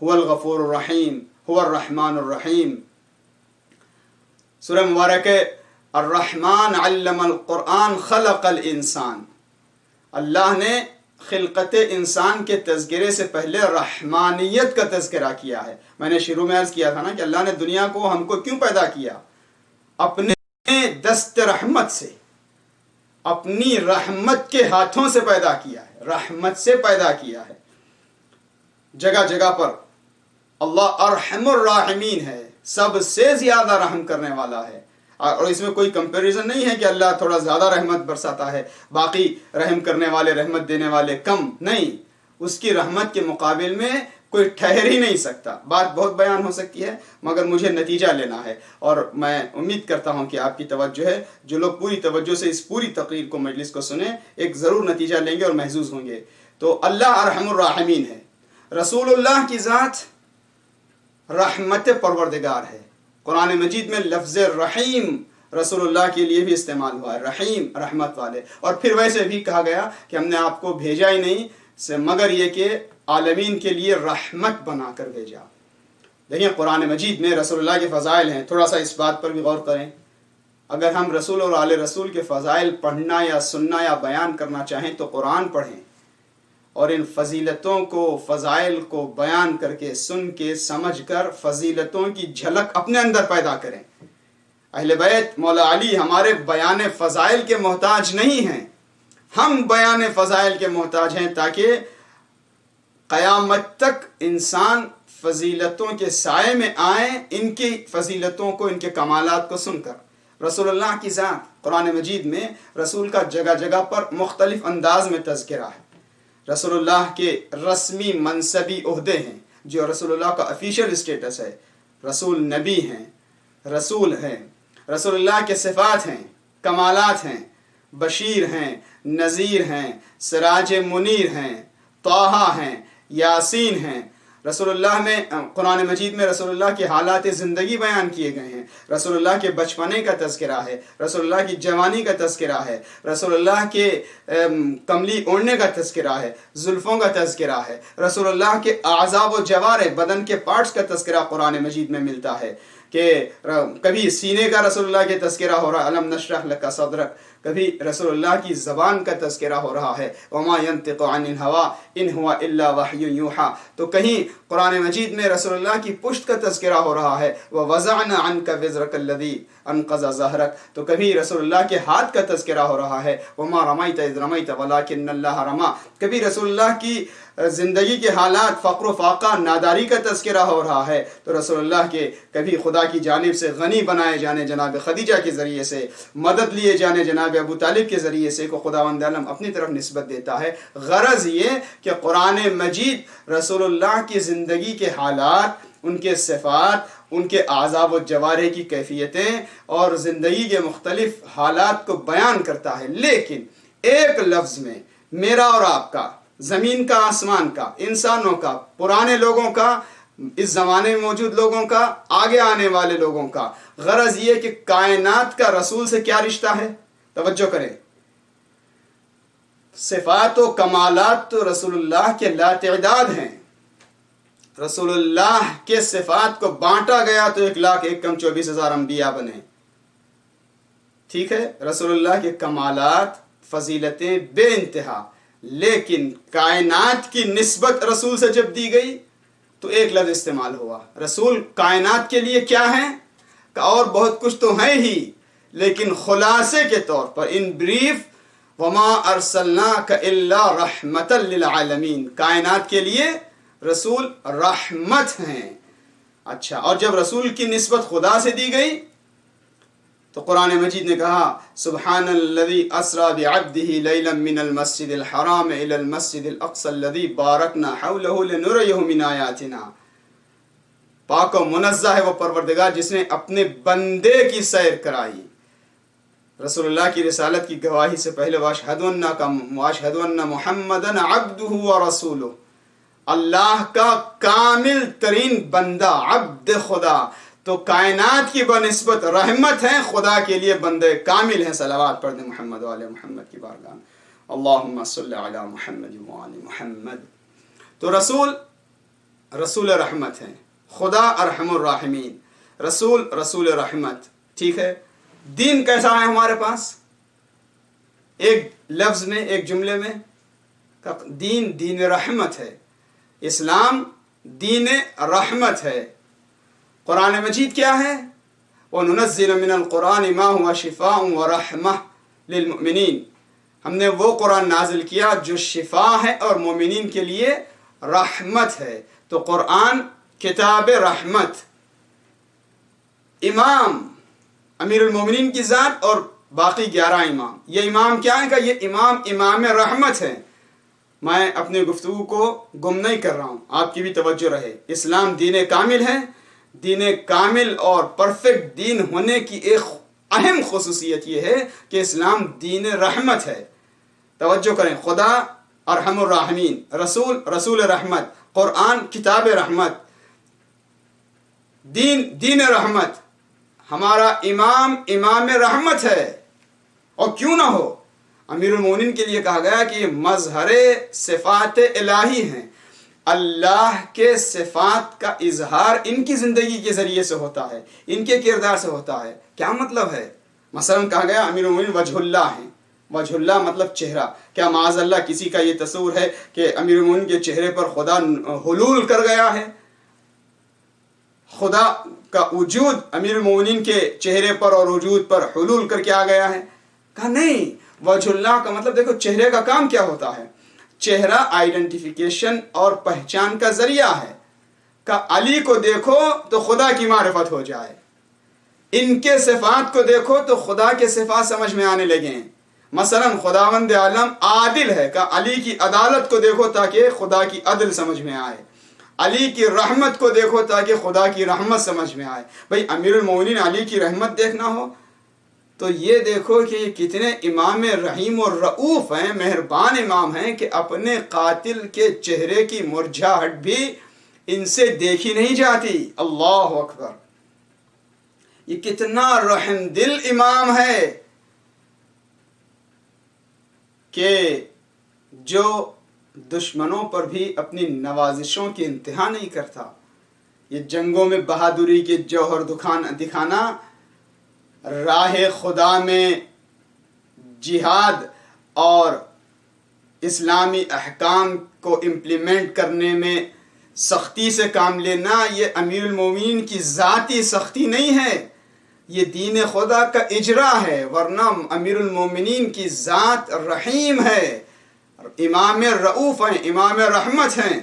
هو الغفور الرحیم، هو الرحمن الرحیم. سورہ مبارکہ الرحمن علم القرآن خلق الانسان. اللہ نے خلقت انسان کے تذکرے سے پہلے رحمانیت کا تذکرہ کیا ہے. میں نے شروع میں عرض کیا تھا نا کہ اللہ نے دنیا کو ہم کو کیوں پیدا کیا؟ اپنے دست رحمت سے، اپنی رحمت کے ہاتھوں سے پیدا کیا ہے. رحمت سے پیدا کیا ہے. جگہ جگہ پر اللہ ارحم الراحمین ہے، سب سے زیادہ رحم کرنے والا ہے. اور اس میں کوئی کمپیریزن نہیں ہے کہ اللہ تھوڑا زیادہ رحمت برساتا ہے، باقی رحم کرنے والے، رحمت دینے والے کم. نہیں، اس کی رحمت کے مقابل میں کوئی ٹھہر ہی نہیں سکتا. بات بہت بیان ہو سکتی ہے، مگر مجھے نتیجہ لینا ہے، اور میں امید کرتا ہوں کہ آپ کی توجہ ہے. جو لوگ پوری توجہ سے اس پوری تقریر کو، مجلس کو سنیں، ایک ضرور نتیجہ لیں گے اور محظوظ ہوں گے. تو اللہ ارحم الراحمین ہے. رسول اللہ کی ذات رحمت پروردگار ہے. قرآن مجید میں لفظ رحیم رسول اللہ کے لیے بھی استعمال ہوا ہے. رحیم، رحمت والے. اور پھر ویسے بھی کہا گیا کہ ہم نے آپ کو بھیجا ہی نہیں مگر یہ کہ عالمین کے لیے رحمت بنا کر بھیجا. دیکھیں قرآن مجید میں رسول اللہ کے فضائل ہیں. تھوڑا سا اس بات پر بھی غور کریں. اگر ہم رسول اور آل رسول کے فضائل پڑھنا یا سننا یا بیان کرنا چاہیں تو قرآن پڑھیں، اور ان فضیلتوں کو، فضائل کو بیان کر کے، سن کے، سمجھ کر فضیلتوں کی جھلک اپنے اندر پیدا کریں. اہل بیت مولا علی ہمارے بیان فضائل کے محتاج نہیں ہیں، ہم بیان فضائل کے محتاج ہیں، تاکہ قیامت تک انسان فضیلتوں کے سائے میں آئیں، ان کی فضیلتوں کو، ان کے کمالات کو سن کر. رسول اللہ کی ذات، قرآن مجید میں رسول کا جگہ جگہ پر مختلف انداز میں تذکرہ ہے. رسول اللہ کے رسمی منصبی عہدے ہیں جو رسول اللہ کا افیشل اسٹیٹس ہے. رسول نبی ہیں، رسول ہیں، رسول اللہ کے صفات ہیں، کمالات ہیں، بشیر ہیں، نذیر ہیں، سراج منیر ہیں، طٰہٰ ہیں، یاسین ہیں۔ رسول اللہ میں قرآن مجید میں رسول اللہ کے حالات زندگی بیان کیے گئے ہیں، رسول اللہ کے بچپنے کا تذکرہ ہے، رسول اللہ کی جوانی کا تذکرہ ہے، رسول اللہ کے کملی اوڑھنے کا تذکرہ ہے، زلفوں کا تذکرہ ہے، رسول اللہ کے اعضاء و جوارح بدن کے پارٹس کا تذکرہ قرآن مجید میں ملتا ہے کہ کبھی سینے کا رسول اللہ کے تذکرہ ہو رہا ہے، الم نشرح لک صدرک، کبھی رسول اللہ کی زبان کا تذکرہ ہو رہا ہے، وما ينطق عن الهوى ان هو الا وحی یوحى، تو کہیں قرآن مجید میں رسول اللہ کی پشت کا تذکرہ ہو رہا ہے، ووضعنا عنك وزرك الذي انقض ظهرك، تو کبھی رسول اللہ کے ہاتھ کا تذکرہ ہو رہا ہے، وما رمیت اذ رمیت ولکن اللہ رمی، کبھی رسول اللہ کی زندگی کے حالات فقر و فاقہ ناداری کا تذکرہ ہو رہا ہے، تو رسول اللہ کے کبھی خدا کی جانب سے غنی بنائے جانے جناب خدیجہ کے ذریعے سے، مدد لیے جانے جناب ابو طالب کے ذریعے سے کو خداوند عالم اپنی طرف نسبت دیتا ہے۔ غرض یہ کہ قرآن مجید رسول اللہ کی زندگی کے حالات، ان کے صفات، ان کے اعضاء و جوارح کی کیفیتیں اور زندگی کے مختلف حالات کو بیان کرتا ہے، لیکن ایک لفظ میں میرا اور آپ کا، زمین کا، آسمان کا، انسانوں کا، پرانے لوگوں کا، اس زمانے میں موجود لوگوں کا، آگے آنے والے لوگوں کا، غرض یہ کہ کائنات کا رسول سے کیا رشتہ ہے؟ توجہ کریں، صفات و کمالات تو رسول اللہ کے لا تعداد ہیں، رسول اللہ کے صفات کو بانٹا گیا تو 1,01,24,000 انبیاء بنے، ٹھیک ہے، رسول اللہ کے کمالات، فضیلتیں بے انتہا، لیکن کائنات کی نسبت رسول سے جب دی گئی تو ایک لفظ استعمال ہوا۔ رسول کائنات کے لیے کیا ہیں؟ اور بہت کچھ تو ہیں ہی، لیکن خلاصے کے طور پر ان بریف، وما ارسلناک الا رحمۃ للعالمین، کائنات کے لیے رسول رحمت ہیں۔ اچھا، اور جب رسول کی نسبت خدا سے دی گئی تو قرآن مجید نے کہا سبحان الذی اسری بعبدہ لیلا من المسجد الحرام الی المسجد الاقصی الذی بارکنا حولہ لنریہ من آیاتنا، پاک و منزہ ہے وہ پروردگار جس نے اپنے بندے کی سیر کرائی۔ رسول اللہ کی رسالت کی گواہی سے پہلے واشہد ان محمدًا عبدہ ورسولہ، اللہ کا کامل ترین بندہ، عبد خدا، تو کائنات کی بنسبت رحمت ہیں، خدا کے لیے بندے کامل ہیں۔ صلوات پڑھ دیں محمد و آل محمد کی بارگاہ میں، اللہم صلی علی محمد و آل محمد۔ تو رسول رحمت ہیں، خدا ارحم الراحمین، رسول رحمت، ٹھیک ہے۔ دین کیسا ہے ہمارے پاس؟ ایک لفظ میں، ایک جملے میں، دین رحمت ہے، اسلام دین رحمت ہے۔ قرآن مجید کیا ہے؟ وَنُنَزِّلُ مِنَ الْقُرْآنِ مَا هُوَ شِفَاءٌ وَرَحْمَةٌ لِلْمُؤْمِنِينَ، ہم نے وہ قرآن نازل کیا جو شفا ہے اور مومنین کے لیے رحمت ہے۔ تو قرآن کتاب رحمت، امام امیر المومنین کی ذات اور باقی 11 امام، یہ امام کیا ہیں؟ کہ یہ امام رحمت ہیں۔ میں اپنی گفتگو کو گم نہیں کر رہا ہوں، آپ کی بھی توجہ رہے۔ اسلام دین کامل ہے، دین کامل اور پرفیکٹ دین ہونے کی ایک اہم خصوصیت یہ ہے کہ اسلام دین رحمت ہے۔ توجہ کریں، خدا ارحم الراحمین، رسول رحمت، قرآن کتاب رحمت، دین رحمت، ہمارا امام رحمت ہے۔ اور کیوں نہ ہو، امیر المومنین کے لیے کہا گیا کہ یہ مظہر صفات الہی ہیں، اللہ کے صفات کا اظہار ان کی زندگی کے ذریعے سے ہوتا ہے، ان کے کردار سے ہوتا ہے۔ کیا مطلب ہے؟ مثلا کہا گیا امیر المومنین وجہ اللہ ہیں، وجہ اللہ مطلب چہرہ۔ کیا معاذ اللہ کسی کا یہ تصور ہے کہ امیر المومنین کے چہرے پر خدا حلول کر گیا ہے؟ خدا کا وجود امیر المومنین کے چہرے پر اور وجود پر حلول کر کے آ گیا ہے؟ کہا نہیں، وجہ اللہ کا مطلب دیکھو چہرے کا کام کیا ہوتا ہے؟ چہرہ آئیڈینٹیفیکیشن اور پہچان کا ذریعہ ہے۔ کہ علی کو دیکھو تو خدا کی معرفت ہو جائے، ان کے صفات کو دیکھو تو خدا کے صفات سمجھ میں آنے لگیں۔ مثلا خداوند عالم عادل ہے، کہ علی کی عدالت کو دیکھو تاکہ خدا کی عدل سمجھ میں آئے۔ علی کی رحمت کو دیکھو تاکہ خدا کی رحمت سمجھ میں آئے. بھئی امیر المومنین علی کی رحمت دیکھنا ہو تو یہ دیکھو کہ یہ کتنے امام رحیم اور رعوف ہیں، مہربان امام ہیں کہ اپنے قاتل کے چہرے کی مرجھاہٹ بھی ان سے دیکھی نہیں جاتی. اللہ اکبر، یہ کتنا رحم دل امام ہے کہ جو دشمنوں پر بھی اپنی نوازشوں کی انتہا نہیں کرتا. یہ جنگوں میں بہادری کے جوہر دکھانا، راہ خدا میں جہاد اور اسلامی احکام کو امپلیمنٹ کرنے میں سختی سے کام لینا، یہ امیر المومنین کی ذاتی سختی نہیں ہے، یہ دین خدا کا اجرا ہے. ورنہ امیر المومنین کی ذات رحیم ہے، امام رعوف ہیں، امام رحمت ہیں.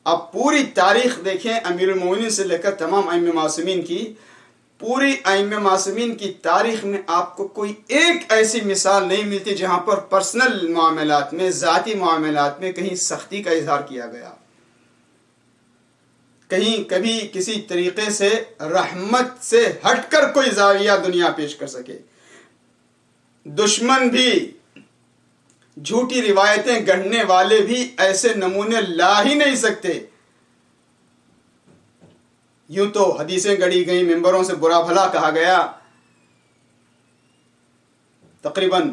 اب پوری تاریخ دیکھیں امیر المومنین سے لے کر تمام ائمہ معصومین کی، پوری ائمہ معصومین کی تاریخ میں آپ کو کوئی ایک ایسی مثال نہیں ملتی جہاں پر پرسنل معاملات میں، ذاتی معاملات میں کہیں سختی کا اظہار کیا گیا، کہیں کبھی کسی طریقے سے رحمت سے ہٹ کر کوئی زاویہ دنیا پیش کر سکے. دشمن بھی، جھوٹی روایتیں گڑھنے والے بھی ایسے نمونے لا ہی نہیں سکتے. یوں تو حدیثیں گڑھی گئیں، ممبروں سے برا بھلا کہا گیا، تقریباً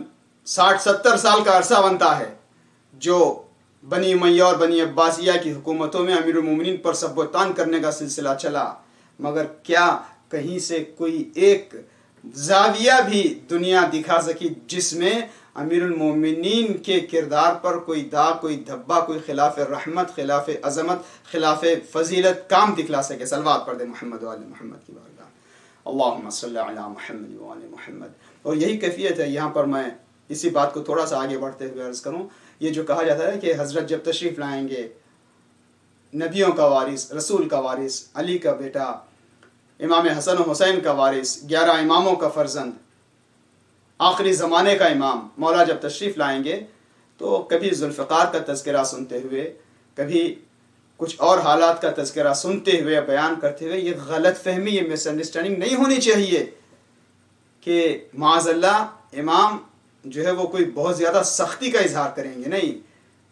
60-70 سال کا عرصہ بنتا ہے جو بنی امیہ اور بنی عباسیہ کی حکومتوں میں امیر المومنین پر سب و تان کرنے کا سلسلہ چلا، مگر کیا کہیں سے کوئی ایک زاویہ بھی دنیا دکھا سکی جس میں امیر المومنین کے کردار پر کوئی داغ، کوئی دھبا، کوئی خلاف رحمت، خلاف عظمت، خلاف فضیلت کام دکھلا سکے؟ صلوات پڑھ دے محمد و آل محمد کی بارگاہ. اللہم صلی علی محمد و آل محمد. اور یہی کیفیت ہے. یہاں پر میں اسی بات کو تھوڑا سا آگے بڑھتے ہوئے عرض کروں، یہ جو کہا جاتا ہے کہ حضرت جب تشریف لائیں گے، نبیوں کا وارث، رسول کا وارث، علی کا بیٹا، امام حسن و حسین کا وارث، 11 اماموں کا فرزند، آخری زمانے کا امام، مولا جب تشریف لائیں گے تو کبھی ذوالفقار کا تذکرہ سنتے ہوئے، کبھی کچھ اور حالات کا تذکرہ سنتے ہوئے، بیان کرتے ہوئے، یہ غلط فہمی، یہ مس انڈرسٹینڈنگ نہیں ہونی چاہیے کہ معاذ اللہ امام جو ہے وہ کوئی بہت زیادہ سختی کا اظہار کریں گے. نہیں،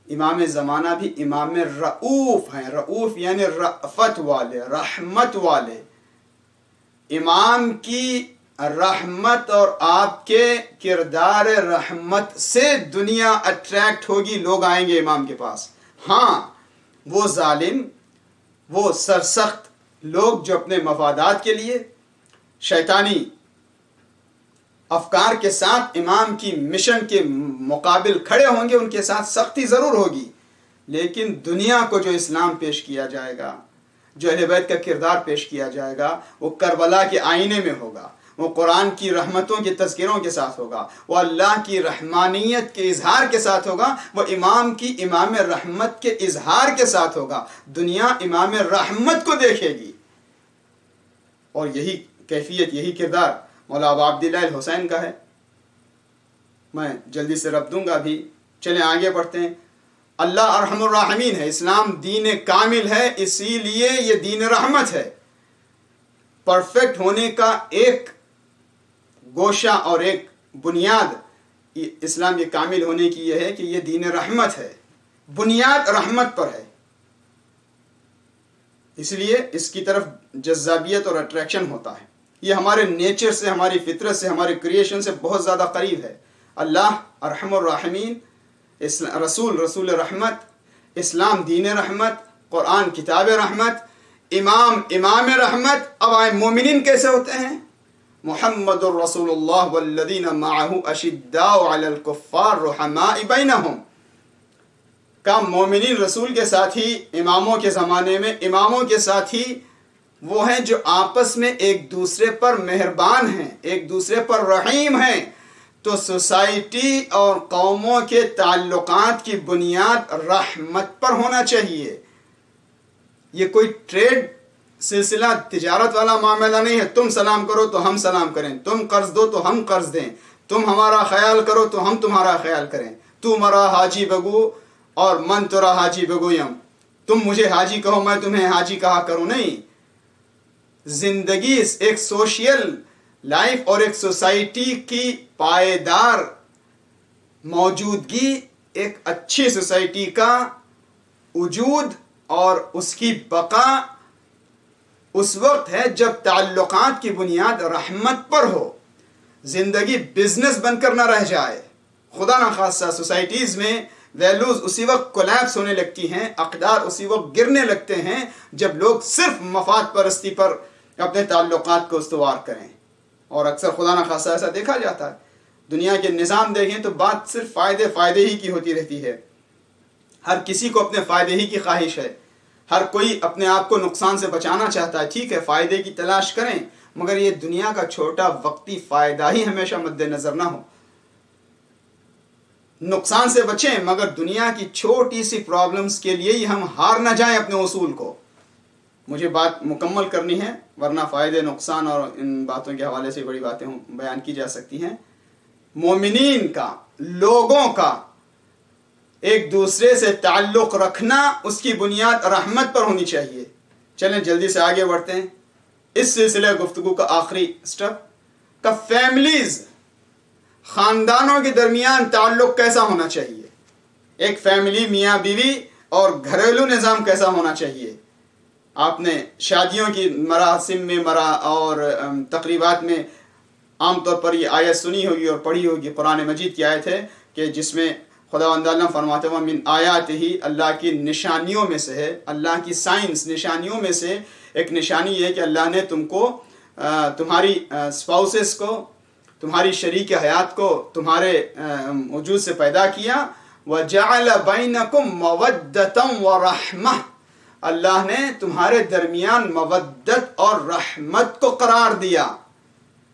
امام زمانہ بھی امام رعوف ہیں. رعوف یعنی رأفت والے، رحمت والے. امام کی رحمت اور آپ کے کردار رحمت سے دنیا اٹریکٹ ہوگی، لوگ آئیں گے امام کے پاس. ہاں، وہ ظالم، وہ سرسخت لوگ جو اپنے مفادات کے لیے شیطانی افکار کے ساتھ امام کی مشن کے مقابل کھڑے ہوں گے، ان کے ساتھ سختی ضرور ہوگی. لیکن دنیا کو جو اسلام پیش کیا جائے گا، جو اہل بیت کا کردار پیش کیا جائے گا، وہ کربلا کے آئینے میں ہوگا، وہ قرآن کی رحمتوں کے تذکروں کے ساتھ ہوگا، وہ اللہ کی رحمانیت کے اظہار کے ساتھ ہوگا، وہ امام کی امام رحمت کے اظہار کے ساتھ ہوگا. دنیا امام رحمت کو دیکھے گی. اور یہی کیفیت، یہی کردار مولا ابو عبداللہ الحسین کا ہے. میں جلدی سے رب دوں گا بھی، چلیں آگے بڑھتے ہیں. اللہ ارحم الراحمین ہے، اسلام دین کامل ہے، اسی لیے یہ دین رحمت ہے. پرفیکٹ ہونے کا ایک گوشہ اور ایک بنیاد اسلام یہ کامل ہونے کی یہ ہے کہ یہ دین رحمت ہے، بنیاد رحمت پر ہے. اس لیے اس کی طرف جذابیت اور اٹریکشن ہوتا ہے. یہ ہمارے نیچر سے، ہماری فطرت سے، ہمارے کریشن سے بہت زیادہ قریب ہے. اللہ ارحم الراحمین، رسول رحمت، اسلام دین رحمت، قرآن کتاب رحمت، امام رحمت. اب آئے مومنین کیسے ہوتے ہیں؟ محمد الرسول اللہ والذین معہ اشداء علی الکفار رحماء بینہم. کا مومنین رسول کے ساتھی، اماموں کے زمانے میں اماموں کے ساتھی وہ ہیں جو آپس میں ایک دوسرے پر مہربان ہیں، ایک دوسرے پر رحیم ہیں. تو سوسائٹی اور قوموں کے تعلقات کی بنیاد رحمت پر ہونا چاہیے. یہ کوئی ٹریڈ سلسلہ تجارت والا معاملہ نہیں ہے. تم سلام کرو تو ہم سلام کریں، تم قرض دو تو ہم قرض دیں، تم ہمارا خیال کرو تو ہم تمہارا خیال کریں، تو مرا حاجی بگو اور من ترا حاجی بگویم. تم مجھے حاجی کہو میں تمہیں حاجی کہا کروں، نہیں. زندگی ایک سوشل لائف اور ایک سوسائٹی کی پائیدار موجودگی، ایک اچھی سوسائٹی کا وجود اور اس کی بقا اس وقت ہے جب تعلقات کی بنیاد رحمت پر ہو. زندگی بزنس بن کر نہ رہ جائے. خدا نخواستہ سوسائٹیز میں ویلیوز اسی وقت کولیپس ہونے لگتی ہیں، اقدار اسی وقت گرنے لگتے ہیں جب لوگ صرف مفاد پرستی پر اپنے تعلقات کو استوار کریں. اور اکثر خدا نخواستہ ایسا دیکھا جاتا ہے. دنیا کے نظام دیکھیں تو بات صرف فائدے ہی کی ہوتی رہتی ہے. ہر کسی کو اپنے فائدے ہی کی خواہش ہے. ہر کوئی اپنے آپ کو نقصان سے بچانا چاہتا ہے. ٹھیک ہے، فائدے کی تلاش کریں، مگر یہ دنیا کا چھوٹا وقتی فائدہ ہی ہمیشہ مد نظر نہ ہو. نقصان سے بچیں، مگر دنیا کی چھوٹی سی پرابلمز کے لیے ہی ہم ہار نہ جائیں اپنے اصول کو. مجھے بات مکمل کرنی ہے ورنہ فائدے نقصان اور ان باتوں کے حوالے سے بڑی باتیں بیان کی جا سکتی ہیں. مومنین کا، لوگوں کا ایک دوسرے سے تعلق رکھنا اس کی بنیاد رحمت پر ہونی چاہیے. چلیں جلدی سے آگے بڑھتے ہیں. اس سلسلے گفتگو کا آخری سٹیپ کا فیملیز، خاندانوں کے درمیان تعلق کیسا ہونا چاہیے. ایک فیملی میاں بیوی اور گھریلو نظام کیسا ہونا چاہیے. آپ نے شادیوں کی مراسم میں اور تقریبات میں عام طور پر یہ آیت سنی ہوگی اور پڑھی ہوگی. قرآن مجید کی آیت ہے کہ جس میں خداوند اللہ فرماتے ہیں من آیات ہی، اللہ کی نشانیوں میں سے ہے، اللہ کی سائنس نشانیوں میں سے ایک نشانی یہ ہے کہ اللہ نے تم کو تمہاری اسپاؤسز کو، تمہاری شریک حیات کو تمہارے وجود سے پیدا کیا. وَجَعَلَ بَيْنَكُمْ مَوَدَّةً وَرَحْمَةً، اللہ نے تمہارے درمیان مودت اور رحمت کو قرار دیا.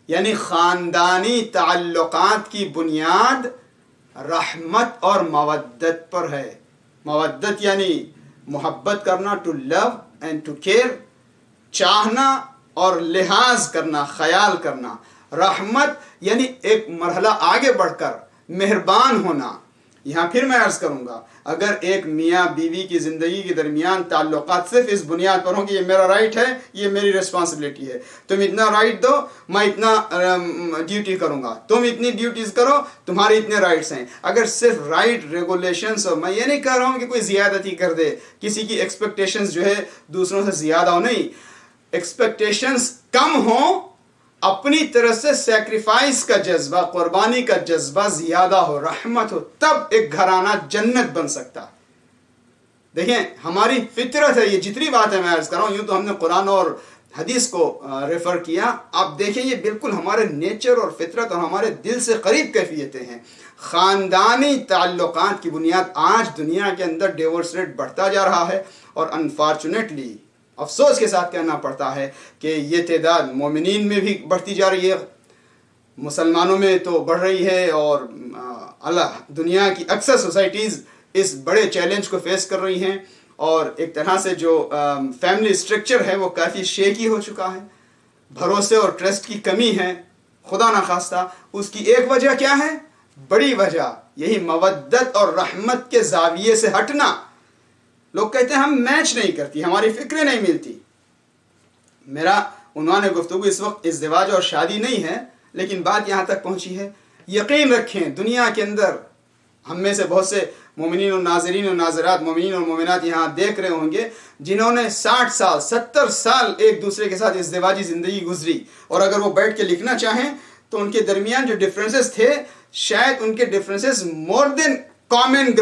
یعنی خاندانی تعلقات کی بنیاد رحمت اور مودت پر ہے. مودت یعنی محبت کرنا، to love and to care, چاہنا اور لحاظ کرنا، خیال کرنا. رحمت یعنی ایک مرحلہ آگے بڑھ کر مہربان ہونا. یہاں پھر میں عرض کروں گا، اگر ایک میاں بیوی کی زندگی کے درمیان تعلقات صرف اس بنیاد پر ہوں کہ یہ میرا رائٹ ہے، یہ میری ریسپانسبلٹی ہے، تم اتنا رائٹ دو میں اتنا ڈیوٹی کروں گا، تم اتنی ڈیوٹیز کرو تمہارے اتنے رائٹس ہیں. اگر صرف رائٹ ریگولیشنز ہو، میں یہ نہیں کہہ رہا ہوں کہ کوئی زیادتی کر دے، کسی کی ایکسپیکٹیشنز جو ہے دوسروں سے زیادہ ہو، نہیں، ایکسپیکٹیشنز کم ہوں، اپنی طرف سے سیکریفائس کا جذبہ، قربانی کا جذبہ زیادہ ہو، رحمت ہو، تب ایک گھرانہ جنت بن سکتا. دیکھیں ہماری فطرت ہے. یہ جتنی باتیں میں عرض کر رہا ہوں، یوں تو ہم نے قرآن اور حدیث کو ریفر کیا. آپ دیکھیں یہ بالکل ہمارے نیچر اور فطرت اور ہمارے دل سے قریب کیفیتیں ہیں. خاندانی تعلقات کی بنیاد آج دنیا کے اندر ڈیورس ریٹ بڑھتا جا رہا ہے، اور انفارچونیٹلی افسوس کے ساتھ کہنا پڑتا ہے کہ یہ تعداد مومنین میں بھی بڑھتی جا رہی ہے، مسلمانوں میں تو بڑھ رہی ہے، اور دنیا کی اکثر سوسائٹیز اس بڑے چیلنج کو فیس کر رہی ہیں. اور ایک طرح سے جو فیملی اسٹرکچر ہے وہ کافی شیکی ہو چکا ہے. بھروسے اور ٹرسٹ کی کمی ہے. خدا نخواستہ اس کی ایک وجہ کیا ہے؟ بڑی وجہ یہی مودت اور رحمت کے زاویے سے ہٹنا. لوگ کہتے ہیں ہم میچ نہیں کرتی، ہماری فکریں نہیں ملتی. میرا عنوان گفتگو اس وقت ازدواج اور شادی نہیں ہے، لیکن بات یہاں تک پہنچی ہے. یقین رکھیں دنیا کے اندر ہم میں سے بہت سے مومنین اور ناظرین اور ناظرات، مومنین اور مومنات یہاں دیکھ رہے ہوں گے جنہوں نے 60 سال 70 سال ایک دوسرے کے ساتھ ازدواجی زندگی گزری، اور اگر وہ بیٹھ کے لکھنا چاہیں تو ان کے درمیان جو ڈفرینسز تھے، شاید ان کے ڈفرینسز مور دین کامن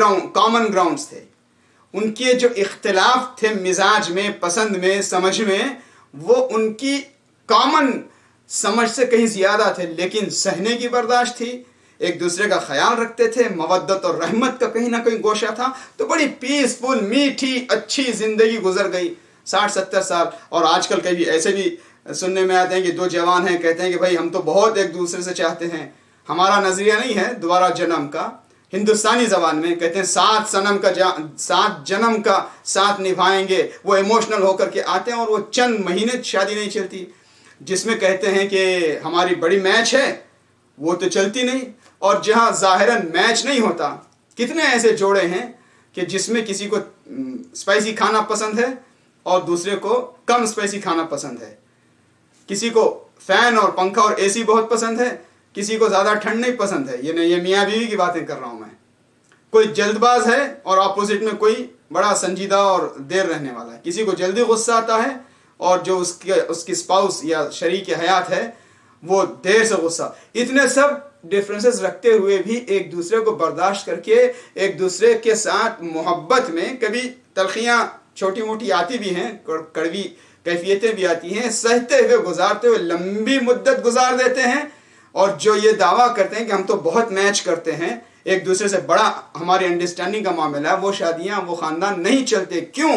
گراؤنڈز تھے. ان کے جو اختلاف تھے مزاج میں، پسند میں، سمجھ میں، وہ ان کی کامن سمجھ سے کہیں زیادہ تھے، لیکن سہنے کی برداشت تھی، ایک دوسرے کا خیال رکھتے تھے، مودت اور رحمت کا کہیں نہ کہیں گوشہ تھا. تو بڑی پیسفل، میٹھی، اچھی زندگی گزر گئی 60-70 سال. اور آج کل کبھی ایسے بھی سننے میں آتے ہیں کہ دو جوان ہیں، کہتے ہیں کہ بھائی ہم تو بہت ایک دوسرے سے چاہتے ہیں. ہمارا نظریہ نہیں ہے دوبارہ جنم کا، ہندوستانی زبان میں کہتے ہیں 7 جنم کا ساتھ نبھائیں گے. وہ ایموشنل ہو کر کے آتے ہیں اور وہ چند مہینے شادی نہیں چلتی. جس میں کہتے ہیں کہ ہماری بڑی میچ ہے وہ تو چلتی نہیں. اور جہاں ظاہراً میچ نہیں ہوتا، کتنے ایسے جوڑے ہیں کہ جس میں کسی کو اسپائسی کھانا پسند ہے اور دوسرے کو کم اسپائسی کھانا پسند ہے، کسی کو فین اور پنکھا اور اے سی بہت پسند ہے، کسی کو زیادہ ٹھنڈ نہیں پسند ہے. یہ میاں بیوی کی باتیں کر رہا ہوں میں. کوئی جلد باز ہے اور اپوزٹ میں کوئی بڑا سنجیدہ اور دیر رہنے والا ہے. کسی کو جلدی غصہ آتا ہے اور جو اس کی اسپاؤس یا شریک حیات ہے وہ دیر سے غصہ. اتنے سب ڈفرینسز رکھتے ہوئے بھی ایک دوسرے کو برداشت کر کے ایک دوسرے کے ساتھ محبت میں، کبھی تلخیاں چھوٹی موٹی آتی بھی ہیں، کڑوی کیفیتیں بھی آتی ہیں، سہتے ہوئے گزارتے ہوئے لمبی مدت گزار دیتے ہیں. اور جو یہ دعویٰ کرتے ہیں کہ ہم تو بہت میچ کرتے ہیں، ایک دوسرے سے بڑا ہماری انڈرسٹینڈنگ کا معاملہ ہے، وہ شادیاں وہ خاندان نہیں چلتے. کیوں؟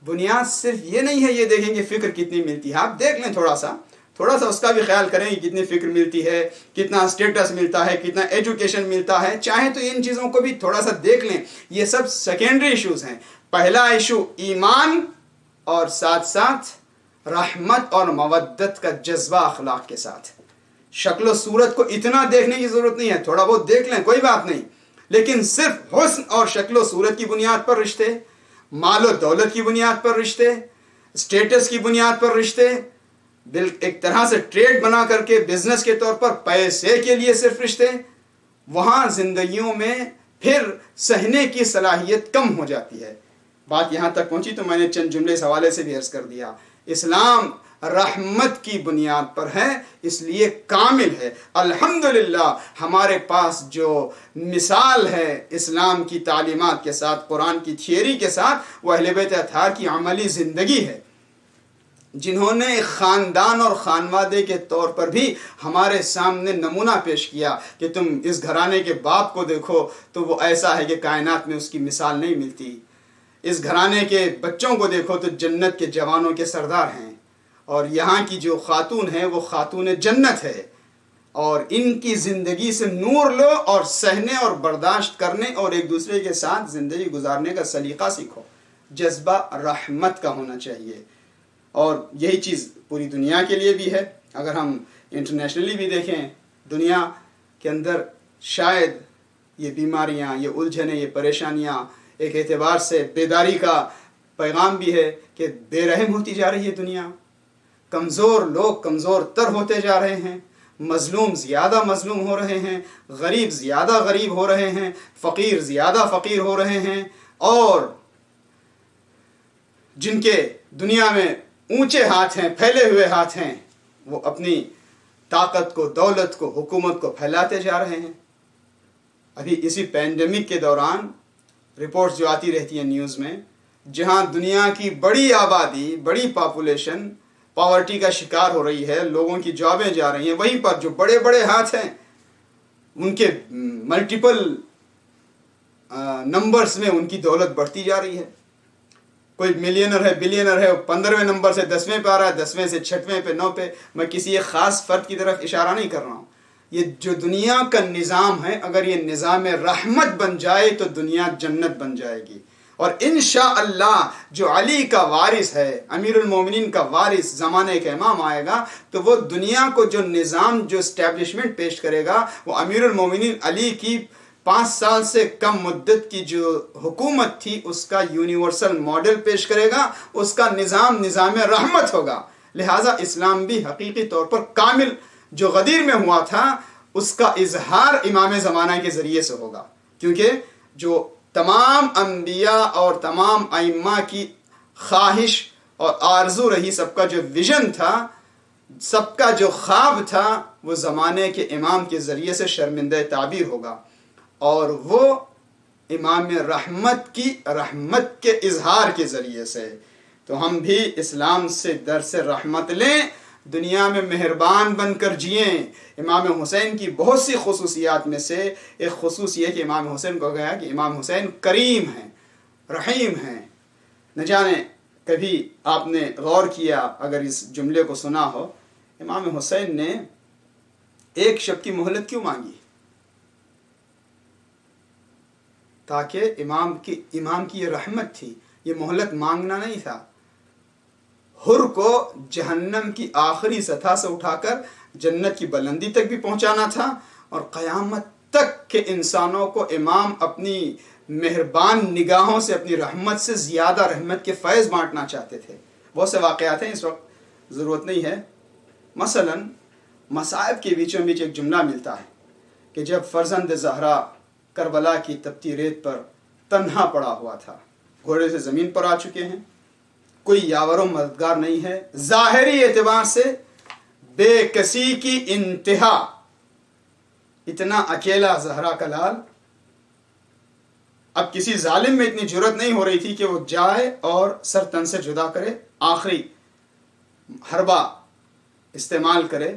بنیاد صرف یہ نہیں ہے. یہ دیکھیں کہ فکر کتنی ملتی ہے. آپ دیکھ لیں تھوڑا سا اس کا بھی خیال کریں کہ کتنی فکر ملتی ہے، کتنا اسٹیٹس ملتا ہے، کتنا ایجوکیشن ملتا ہے. چاہیں تو ان چیزوں کو بھی تھوڑا سا دیکھ لیں. یہ سب سیکنڈری ایشوز ہیں. پہلا ایشو ایمان اور ساتھ ساتھ رحمت اور مودت کا جذبہ اخلاق کے ساتھ. شکل و صورت کو اتنا دیکھنے کی ضرورت نہیں ہے، تھوڑا بہت دیکھ لیں کوئی بات نہیں، لیکن صرف حسن اور شکل و صورت کی بنیاد پر رشتے، مال و دولت کی بنیاد پر رشتے، اسٹیٹس کی بنیاد پر رشتے، ایک طرح سے ٹریڈ بنا کر کے بزنس کے طور پر پیسے کے لیے صرف رشتے، وہاں زندگیوں میں پھر سہنے کی صلاحیت کم ہو جاتی ہے. بات یہاں تک پہنچی تو میں نے چند جملے اس حوالے سے بھی عرض کر دیا. اسلام رحمت کی بنیاد پر ہے، اس لیے کامل ہے. الحمدللہ ہمارے پاس جو مثال ہے اسلام کی تعلیمات کے ساتھ، قرآن کی تھیوری کے ساتھ، وہ اہل بیت اطہار کی عملی زندگی ہے، جنہوں نے خاندان اور خانوادے کے طور پر بھی ہمارے سامنے نمونہ پیش کیا کہ تم اس گھرانے کے باپ کو دیکھو تو وہ ایسا ہے کہ کائنات میں اس کی مثال نہیں ملتی. اس گھرانے کے بچوں کو دیکھو تو جنت کے جوانوں کے سردار ہیں، اور یہاں کی جو خاتون ہے وہ خاتون جنت ہے. اور ان کی زندگی سے نور لو اور سہنے اور برداشت کرنے اور ایک دوسرے کے ساتھ زندگی گزارنے کا سلیقہ سیکھو. جذبہ رحمت کا ہونا چاہیے. اور یہی چیز پوری دنیا کے لیے بھی ہے. اگر ہم انٹرنیشنلی بھی دیکھیں، دنیا کے اندر شاید یہ بیماریاں، یہ الجھنیں، یہ پریشانیاں ایک اعتبار سے بیداری کا پیغام بھی ہے کہ بے رحم ہوتی جا رہی ہے دنیا. کمزور لوگ کمزور تر ہوتے جا رہے ہیں، مظلوم زیادہ مظلوم ہو رہے ہیں، غریب زیادہ غریب ہو رہے ہیں، فقیر زیادہ فقیر ہو رہے ہیں، اور جن کے دنیا میں اونچے ہاتھ ہیں، پھیلے ہوئے ہاتھ ہیں، وہ اپنی طاقت کو، دولت کو، حکومت کو پھیلاتے جا رہے ہیں. ابھی اسی پینڈیمک کے دوران رپورٹس جو آتی رہتی ہیں نیوز میں، جہاں دنیا کی بڑی آبادی، بڑی پاپولیشن پاورٹی کا شکار ہو رہی ہے، لوگوں کی جابیں جا رہی ہیں، وہیں پر جو بڑے بڑے ہاتھ ہیں ان کے ملٹیپل نمبرز میں ان کی دولت بڑھتی جا رہی ہے. کوئی ملینر ہے، بلینر ہے، 15ویں نمبر سے 10ویں پہ آ رہا ہے، 10ویں سے 6ویں پہ، 9 پہ. میں کسی ایک خاص فرد کی طرف اشارہ نہیں کر رہا ہوں. یہ جو دنیا کا نظام ہے، اگر یہ نظام رحمت بن جائے تو دنیا جنت بن جائے گی. اور انشاءاللہ جو علی کا وارث ہے، امیر المومنین کا وارث، زمانے کا امام آئے گا تو وہ دنیا کو جو نظام، جو اسٹیبلشمنٹ پیش کرے گا، وہ امیر المومنین علی کی 5 سال سے کم مدت کی جو حکومت تھی اس کا یونیورسل ماڈل پیش کرے گا. اس کا نظام رحمت ہوگا. لہٰذا اسلام بھی حقیقی طور پر کامل جو غدیر میں ہوا تھا اس کا اظہار امام زمانہ کے ذریعے سے ہوگا، کیونکہ جو تمام انبیاء اور تمام ائمہ کی خواہش اور آرزو رہی، سب کا جو ویژن تھا، سب کا جو خواب تھا، وہ زمانے کے امام کے ذریعے سے شرمندہ تعبیر ہوگا. اور وہ امام رحمت کے اظہار کے ذریعے سے. تو ہم بھی اسلام سے درس رحمت لیں، دنیا میں مہربان بن کر جئیں. امام حسین کی بہت سی خصوصیات میں سے ایک خصوصیت کہ امام حسین کو گیا کہ امام حسین کریم ہیں، رحیم ہیں. نہ جانے کبھی آپ نے غور کیا، اگر اس جملے کو سنا ہو، امام حسین نے ایک شب کی مہلت کیوں مانگی؟ تاکہ امام کی یہ رحمت تھی. یہ مہلت مانگنا نہیں تھا، حر کو جہنم کی آخری سطح سے اٹھا کر جنت کی بلندی تک بھی پہنچانا تھا، اور قیامت تک کے انسانوں کو امام اپنی مہربان نگاہوں سے اپنی رحمت سے زیادہ رحمت کے فیض بانٹنا چاہتے تھے. بہت سے واقعات ہیں، اس وقت ضرورت نہیں ہے. مثلا مصائب کے بیچوں بیچ ایک جملہ ملتا ہے کہ جب فرزند زہرا کربلا کی تپتی ریت پر تنہا پڑا ہوا تھا، گھوڑے سے زمین پر آ چکے ہیں، کوئی یاور و مددگار نہیں ہے، ظاہری اعتبار سے بے کسی کی انتہا، اتنا اکیلا زہرا کا لال. اب کسی ظالم میں اتنی جرت نہیں ہو رہی تھی کہ وہ جائے اور سر تن سے جدا کرے، آخری حربہ استعمال کرے.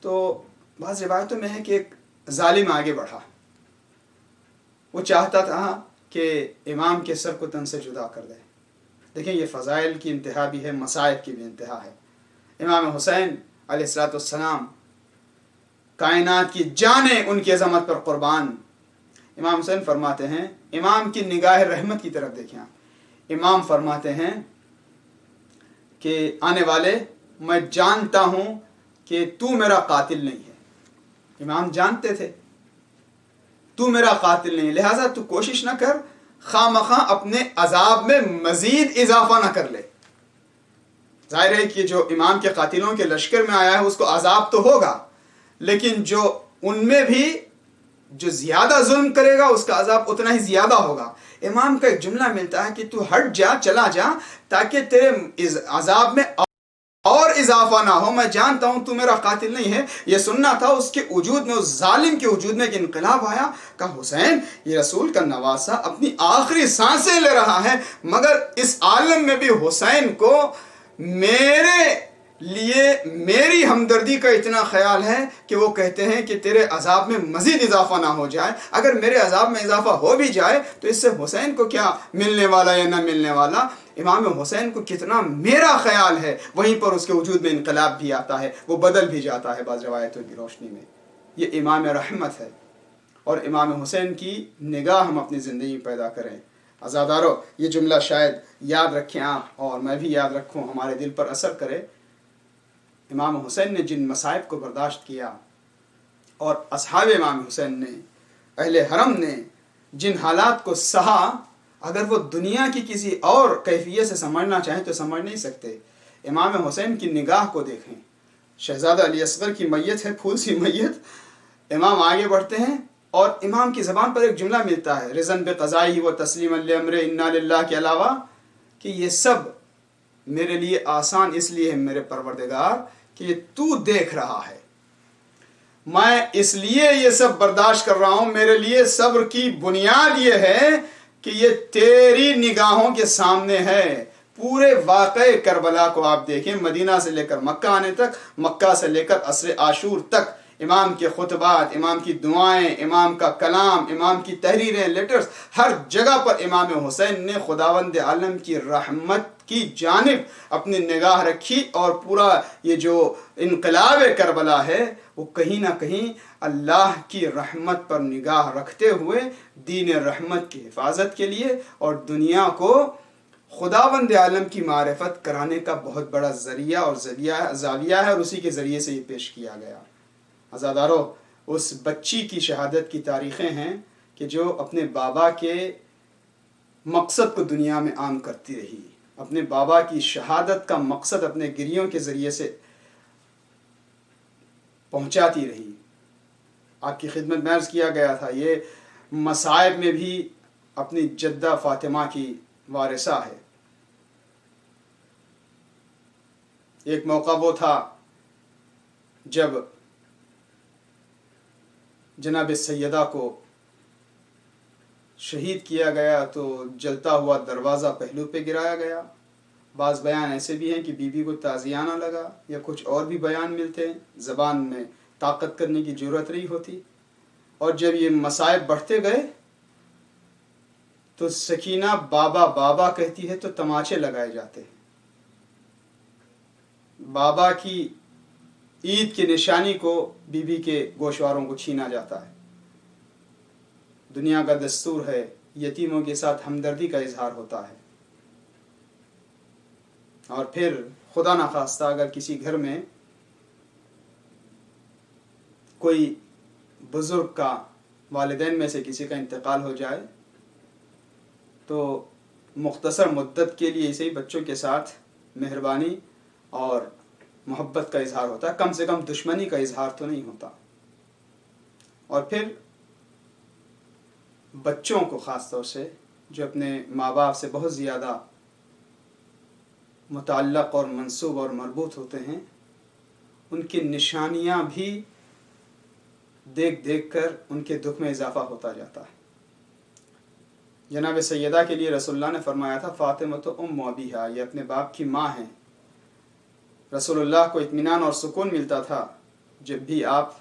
تو بعض روایتوں میں ہے کہ ایک ظالم آگے بڑھا، وہ چاہتا تھا کہ امام کے سر کو تن سے جدا کر دے. دیکھیں یہ فضائل کی انتہا بھی ہے، مصائب کی بھی انتہا ہے. امام حسین علیہ الصلوۃ والسلام، کائنات کی جانیں ان کی عظمت پر قربان. امام حسین فرماتے ہیں، امام کی نگاہ رحمت کی طرف دیکھیں آپ. امام فرماتے ہیں کہ آنے والے، میں جانتا ہوں کہ تو میرا قاتل نہیں ہے. امام جانتے تھے تو میرا قاتل نہیں، لہٰذا تو کوشش نہ کر خواہ مخواہ اپنے عذاب میں مزید اضافہ نہ کر لے. ظاہر ہے کہ جو امام کے قاتلوں کے لشکر میں آیا ہے اس کو عذاب تو ہوگا، لیکن جو ان میں بھی جو زیادہ ظلم کرے گا اس کا عذاب اتنا ہی زیادہ ہوگا. امام کا ایک جملہ ملتا ہے کہ تو ہٹ جا، چلا جا، تاکہ تیرے عذاب میں اور اضافہ نہ ہو. میں جانتا ہوں تو میرا قاتل نہیں ہے. یہ سننا تھا اس کے وجود میں، اس ظالم کے وجود میں، ایک انقلاب آیا. کہا حسین یہ رسول کا نواسا اپنی آخری سانسیں لے رہا ہے، مگر اس عالم میں بھی حسین کو میرے لیے میری ہمدردی کا اتنا خیال ہے کہ وہ کہتے ہیں کہ تیرے عذاب میں مزید اضافہ نہ ہو جائے. اگر میرے عذاب میں اضافہ ہو بھی جائے تو اس سے حسین کو کیا ملنے والا یا نہ ملنے والا. امام حسین کو کتنا میرا خیال ہے، وہیں پر اس کے وجود میں انقلاب بھی آتا ہے، وہ بدل بھی جاتا ہے بعض روایتوں کی روشنی میں. یہ امام رحمت ہے. اور امام حسین کی نگاہ ہم اپنی زندگی میں پیدا کریں. عزادارو، یہ جملہ شاید یاد رکھیں آپ اور میں بھی یاد رکھوں، ہمارے دل پر اثر کرے. امام حسین نے جن مصائب کو برداشت کیا اور اصحاب امام حسین نے، اہل حرم نے جن حالات کو سہا، اگر وہ دنیا کی کسی اور کیفیت سے سمجھنا چاہیں تو سمجھ نہیں سکتے. امام حسین کی نگاہ کو دیکھیں. شہزادہ علی اصغر کی میت ہے، پھول سی میت. امام آگے بڑھتے ہیں اور امام کی زبان پر ایک جملہ ملتا ہے، رضن بقضائی و تسلیم لامر انا للہ کے علاوہ، کہ یہ سب میرے لیے آسان اس لیے ہے میرے پروردگار کہ یہ تو دیکھ رہا ہے. میں اس لیے یہ سب برداشت کر رہا ہوں. میرے لیے صبر کی بنیاد یہ ہے کہ یہ تیری نگاہوں کے سامنے ہے. پورے واقعہ کربلا کو آپ دیکھیں، مدینہ سے لے کر مکہ آنے تک، مکہ سے لے کر عصر عاشور تک، امام کے خطبات، امام کی دعائیں، امام کا کلام، امام کی تحریریں، لیٹرز، ہر جگہ پر امام حسین نے خداوند عالم کی رحمت کی جانب اپنی نگاہ رکھی. اور پورا یہ جو انقلاب کربلا ہے وہ کہیں نہ کہیں اللہ کی رحمت پر نگاہ رکھتے ہوئے دین رحمت کی حفاظت کے لیے اور دنیا کو خداوند عالم کی معرفت کرانے کا بہت بڑا ذریعہ اور زاویہ ہے، اور اسی کے ذریعے سے یہ پیش کیا گیا. عزادارو، اس بچی کی شہادت کی تاریخیں ہیں کہ جو اپنے بابا کے مقصد کو دنیا میں عام کرتی رہی، اپنے بابا کی شہادت کا مقصد اپنے گریوں کے ذریعے سے پہنچاتی رہی. آپ کی خدمت میں عرض کیا گیا تھا یہ مصائب میں بھی اپنی جدہ فاطمہ کی وارثہ ہے. ایک موقع وہ تھا جب جناب سیدہ کو شہید کیا گیا تو جلتا ہوا دروازہ پہلو پہ گرایا گیا. بعض بیان ایسے بھی ہیں کہ بی بی کو تازیانہ لگا، یا کچھ اور بھی بیان ملتے ہیں. زبان میں طاقت کرنے کی ضرورت نہیں ہوتی. اور جب یہ مصائب بڑھتے گئے تو سکینہ بابا بابا کہتی ہے تو تماچے لگائے جاتے ہیں. بابا کی عید کی نشانی کو بی بی کے گوشواروں کو چھینا جاتا ہے. دنیا کا دستور ہے، یتیموں کے ساتھ ہمدردی کا اظہار ہوتا ہے. اور پھر خدا نخواستہ اگر کسی گھر میں کوئی بزرگ کا، والدین میں سے کسی کا انتقال ہو جائے تو مختصر مدت کے لیے اسے بچوں کے ساتھ مہربانی اور محبت کا اظہار ہوتا ہے، کم سے کم دشمنی کا اظہار تو نہیں ہوتا۔ اور پھر بچوں کو خاص طور سے جو اپنے ماں باپ سے بہت زیادہ متعلق اور منسوب اور مربوط ہوتے ہیں، ان کی نشانیاں بھی دیکھ دیکھ کر ان کے دکھ میں اضافہ ہوتا جاتا ہے۔ جناب سیدہ کے لیے رسول اللہ نے فرمایا تھا فاطمہ تو ام ابیہا، یہ اپنے باپ کی ماں ہیں۔ رسول اللہ کو اطمینان اور سکون ملتا تھا جب بھی آپ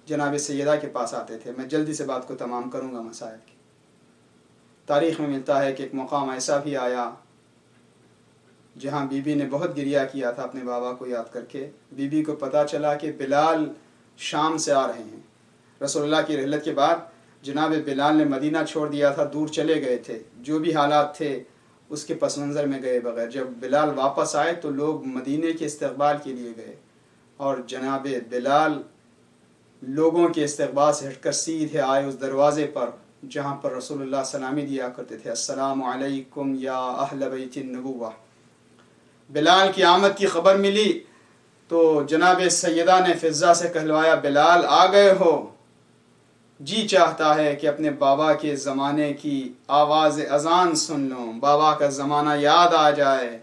جناب سیدہ کے پاس آتے تھے۔ میں جلدی سے بات کو تمام کروں گا مسائل کی۔ تاریخ میں ملتا ہے کہ ایک مقام ایسا بھی آیا جہاں بی بی نے بہت گریہ کیا تھا اپنے بابا کو یاد کر کے۔ بی بی کو پتہ چلا کہ بلال شام سے آ رہے ہیں۔ رسول اللہ کی رحلت کے بعد جناب بلال نے مدینہ چھوڑ دیا تھا، دور چلے گئے تھے، جو بھی حالات تھے اس کے پس منظر میں گئے بغیر جب بلال واپس آئے تو لوگ مدینے کے استقبال کے لیے گئے، اور جناب بلال لوگوں کے استقبال سے ہٹ کر سیدھے آئے اس دروازے پر جہاں پر رسول اللہ سلامی دیا کرتے تھے، السلام علیکم یا اہل بیت النبوہ۔ بلال کی آمد کی خبر ملی تو جناب سیدہ نے فضہ سے کہلوایا بلال آ گئے ہو، جی چاہتا ہے کہ اپنے بابا کے زمانے کی آواز اذان سن لوں، بابا کا زمانہ یاد آ جائے،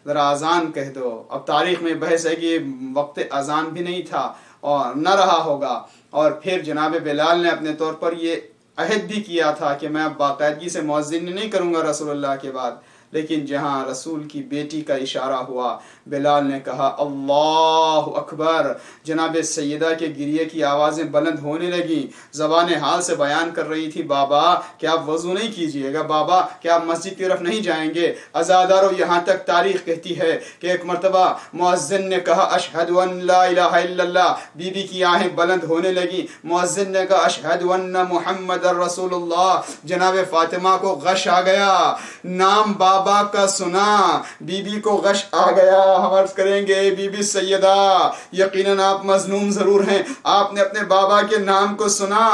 ذرا اذان کہہ دو۔ اب تاریخ میں بحث ہے کہ وقت اذان بھی نہیں تھا اور نہ رہا ہوگا، اور پھر جناب بلال نے اپنے طور پر یہ عہد بھی کیا تھا کہ میں اب باقاعدگی سے مؤذن نہیں کروں گا رسول اللہ کے بعد، لیکن جہاں رسول کی بیٹی کا اشارہ ہوا بلال نے کہا اللہ اکبر۔ جناب سیدہ کے گریے کی آوازیں بلند ہونے لگیں، زبان حال سے بیان کر رہی تھی بابا کیا آپ وضو نہیں کیجئے گا، بابا کیا آپ مسجد کی طرف نہیں جائیں گے۔ عزادارو یہاں تک تاریخ کہتی ہے کہ ایک مرتبہ مؤذن نے کہا اشہد ان لا الہ الا اللہ، بی بی کی آہیں بلند ہونے لگیں، مؤذن نے کہا اشہد ان محمد رسول اللہ۔ جناب فاطمہ کو غش آ گیا، نام بابا کا سنا، بی بی کو غش آ گیا۔ ہم عرض کریں گے بی بی سیدہ یقیناً آپ مظلوم ضرور ہیں، آپ نے اپنے بابا کے نام کو سنا،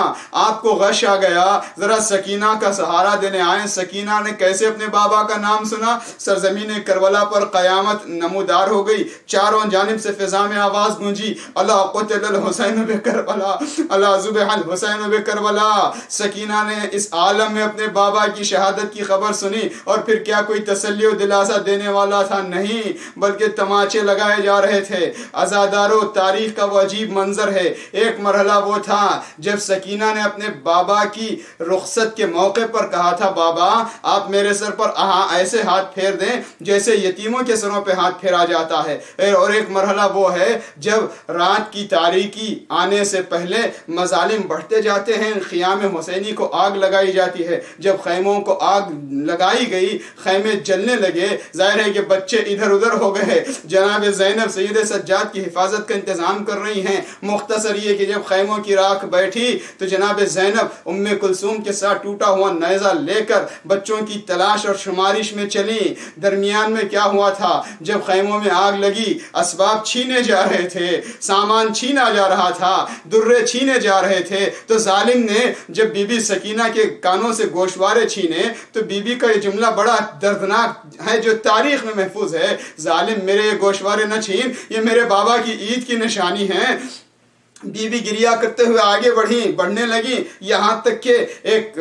آپ کو غش آ گیا، ذرا سکینہ کا سہارا دینے آئیں۔ سکینہ نے کیسے اپنے بابا کا نام سنا؟ سرزمین کربلا پر قیامت نمودار ہو گئی، چاروں جانب سے فضا میں آواز گونجی اللہ قتل الحسین بکربلا، اللہ ذبح الحسین بکربلا۔ سکینہ نے اس عالم میں اپنے بابا کی شہادت کی خبر سنی، اور پھر کیا کوئی تسلی و دلاسا دینے والا تھا؟ نہیں، بلکہ تماچے لگائے جا رہے تھے۔ عزادارو تاریخ کا وہ عجیب منظر ہے، ایک مرحلہ وہ تھا جب سکینہ نے اپنے بابا کی رخصت کے موقع پر کہا تھا بابا آپ میرے سر پر ایسے ہاتھ پھیر دیں جیسے یتیموں کے سروں پہ ہاتھ پھیرا جاتا ہے، اور ایک مرحلہ وہ ہے جب رات کی تاریکی آنے سے پہلے مظالم بڑھتے جاتے ہیں، خیام حسینی کو آگ لگائی جاتی ہے، جب خیموں کو آگ لگائی گئی خیمے جلنے لگے، ظاہر ہے کہ بچے ادھر ادھر ہو گئے، جناب زینب سید سجاد کی حفاظت کا انتظام کر رہی ہیں۔ مختصر یہ کہ جب خیموں کی راکھ بیٹھی تو جناب زینب ام کلثوم کے ساتھ ٹوٹا ہوا نیزہ لے کر بچوں کی تلاش اور شمارش میں چلی۔ درمیان میں کیا ہوا تھا؟ جب خیموں میں آگ لگی، اسباب چھینے جا رہے تھے، سامان چھینا جا رہا تھا، درے چھینے جا رہے تھے، تو ظالم نے جب بی بی سکینہ کے کانوں سے گوشوارے چھینے تو بی بی کا یہ جملہ بڑا دردناک ہے جو تاریخ میں محفوظ ہے، ظالم میرے یہ گوشوارے نہ چھین، یہ میرے بابا کی عید کی نشانی ہے۔ بی بی گریہ کرتے ہوئے آگے بڑھنے لگی، یہاں تک کہ ایک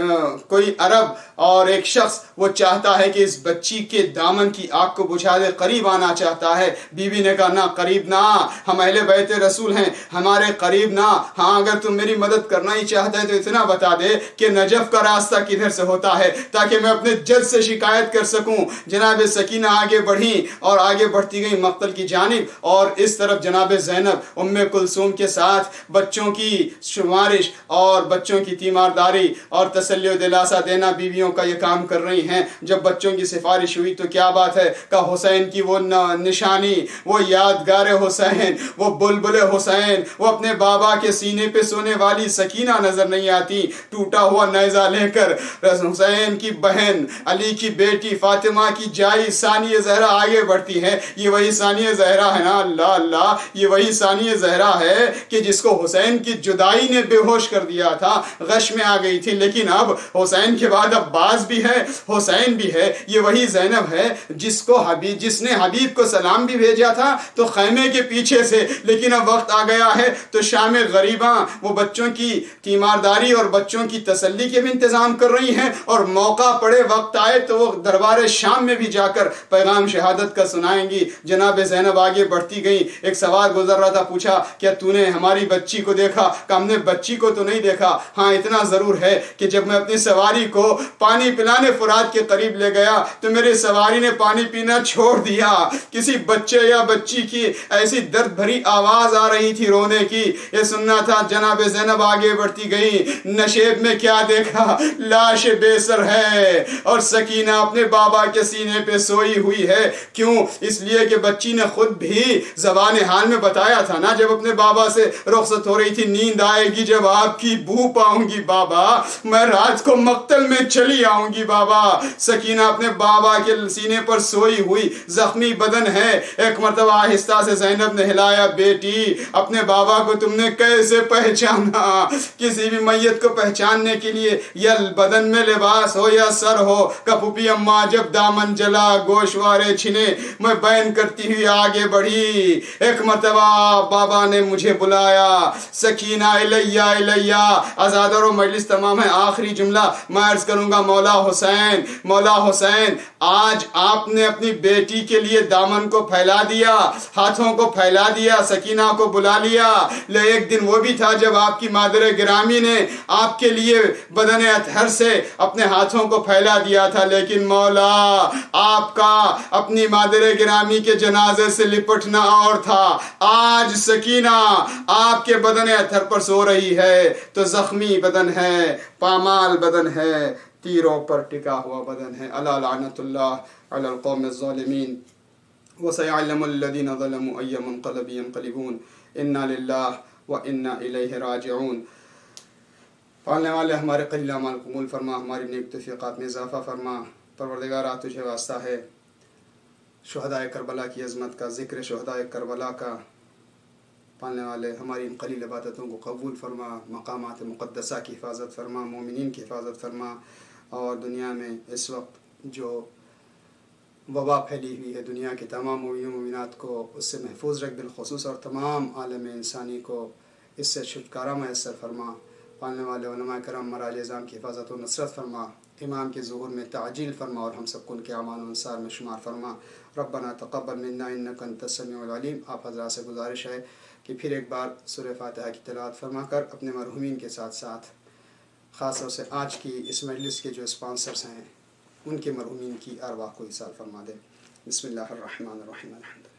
کوئی عرب اور ایک شخص وہ چاہتا ہے کہ اس بچی کے دامن کی آگ کو بجھا دے، قریب آنا چاہتا ہے۔ بی بی نے کہا نہ، قریب نہ، ہم اہل بیت رسول ہیں، ہمارے قریب نہ، ہاں اگر تم میری مدد کرنا ہی چاہتا ہے تو اتنا بتا دے کہ نجف کا راستہ کدھر سے ہوتا ہے تاکہ میں اپنے جج سے شکایت کر سکوں۔ جناب سکینہ آگے بڑھی اور آگے بڑھتی گئی مقتل کی جانب، اور اس طرف جناب زینب ام کلثوم کے ساتھ بچوں کی شمارش اور بچوں کی تیمارداری اور تسلی و دلاسا دینا بیویوں کا یہ کام کر رہی ہیں۔ جب بچوں کی سفارش ہوئی تو کیا بات ہے کہ حسین کی وہ نشانی، وہ یادگار حسین، وہ بلبل حسین، وہ اپنے بابا کے سینے پہ سونے والی سکینہ نظر نہیں آتی۔ ٹوٹا ہوا نیزہ لے کر حسین کی بہن، علی کی بیٹی فاطمہ کی جائی ثانیہ زہرا آگے بڑھتی ہے۔ یہ وہی ثانیہ زہرا ہے نا، اللہ اللہ، یہ وہی ثانیہ زہرا ہے کہ جس کو حسین کی جدائی نے بے ہوش کر دیا تھا، غش میں آ گئی تھی، لیکن اب حسین کے بعد اب عباس بھی ہے، حسین بھی ہے، یہ وہی زینب ہے جس نے حبیب کو سلام بھی بھیجا تھا تو خیمے کے پیچھے سے، لیکن اب وقت آ گیا ہے تو شام غریباں وہ بچوں کی تیمارداری اور بچوں کی تسلی کے بھی انتظام کر رہی ہیں، اور موقع پڑے وقت آئے تو وہ دربار شام میں بھی جا کر پیغام شہادت کا سنائیں گی۔ جناب زینب آگے بڑھتی گئی، ایک سوال گزر رہا تھا، پوچھا کیا تو نے ہماری بچی کو دیکھا؟ کہ ہم نے بچی کو تو نہیں دیکھا، ہاں اتنا ضرور ہے کہ جب میں اپنی سواری کو پانی پلانے فرات کے قریب لے گیا تو میری سواری نے پانی پینا چھوڑ دیا۔ کسی بچے یا بچی کی ایسی درد بھری آواز آ رہی تھی رونے کی، یہ سننا تھا۔ جناب زینب آگے بڑھتی گئی، نشیب میں کیا دیکھا؟ لاش بے سر ہے اور سکینہ اپنے بابا کے سینے پہ سوئی ہوئی ہے۔ کیوں؟ اس لیے کہ بچی نے خود بھی زبان حال میں بتایا تھا نا، جب اپنے بابا سے رخصت ہو رہی تھی، نیند آئے گی جب آپ کی بو پاؤں گی بابا، میں رات کو مقتل میں چلی آؤں گی بابا۔ سکینہ اپنے بابا کے سینے پر سوئی ہوئی زخمی بدن ہے۔ ایک مرتبہ آہستہ سے زینب نے ہلایا، بیٹی اپنے بابا کو تم نے کیسے پہچانا؟ کسی بھی میت کو پہچاننے کے لیے یا بدن میں لباس ہو یا سر ہو، کپوپی اماں جب دامن جلا گوشوارے چھنے، میں بین کرتی ہوئی آگے بڑھی۔ ایک مرتبہ بابا نے مجھے بلایا، سکینہ الیہ الیہ، ازادر و مجلس تمام ہے، آخری جملہ میں عرض کروں گا، مولا حسین، مولا حسین، آج آپ نے اپنی بیٹی کے لیے دامن کو پھیلا دیا، ہاتھوں کو پھیلا دیا، سکینہ کو بلا لیا۔ ایک دن وہ بھی تھا جب آپ کی مادر گرامی نے آپ کے لیے بدن اطہر سے اپنے ہاتھوں کو پھیلا دیا تھا، لیکن مولا آپ کا اپنی مادر گرامی کے جنازے سے لپٹنا اور تھا۔ آج سکینہ آپ کے بدن اطہر پر سو رہی ہے تو زخمی بدن ہے، پامال بدن ہے، تیروں پر ٹکا ہوا بدن ہے۔ الا لعنت اللہ علی القوم الظالمین وسيعلم الذين ظلموا أي منقلب ينقلبون إنا لله وإنا إليه راجعون۔ پالنے والے ہمارے قلیل اعمال قبول فرما، ہماری نیک توفیقات میں اضافہ فرما۔ پروردگارا تجھے واسطہ ہے شہدائے کربلا کی عظمت کا، ذکر شہدائے کربلا کا۔ پالنے والے ہماری ان قلیل عبادتوں کو قبول فرما، مقامات مقدسہ کی حفاظت فرما، مومنین کی حفاظت فرما، اور دنیا میں اس وقت جو وبا پھیلی ہوئی ہے دنیا کے تمام مومنین و مومنات کو اس سے محفوظ رکھ، بالخصوص اور تمام عالم انسانی کو اس سے چھٹکارا میسر فرما۔ پالنے والے علماء کرام مراج اعظام کی حفاظت و نصرت فرما، امام کے ظہور میں تعجیل فرما، اور ہم سب کو ان کے اعمال و انصار میں شمار فرما۔ ربنا تقبل منا انک انت السمیع العلیم۔ آپ حضرات سے گزارش ہے کہ پھر ایک بار سورہ فاتحہ کی تلاوت فرما کر اپنے مرحومین کے ساتھ ساتھ خاص طور سے آج کی اس مجلس کے جو اسپانسرز ہیں ان کے مرحومین کی ارواح کو ایصال فرما دے۔ بسم اللہ الرحمن الرحیم۔ الحمد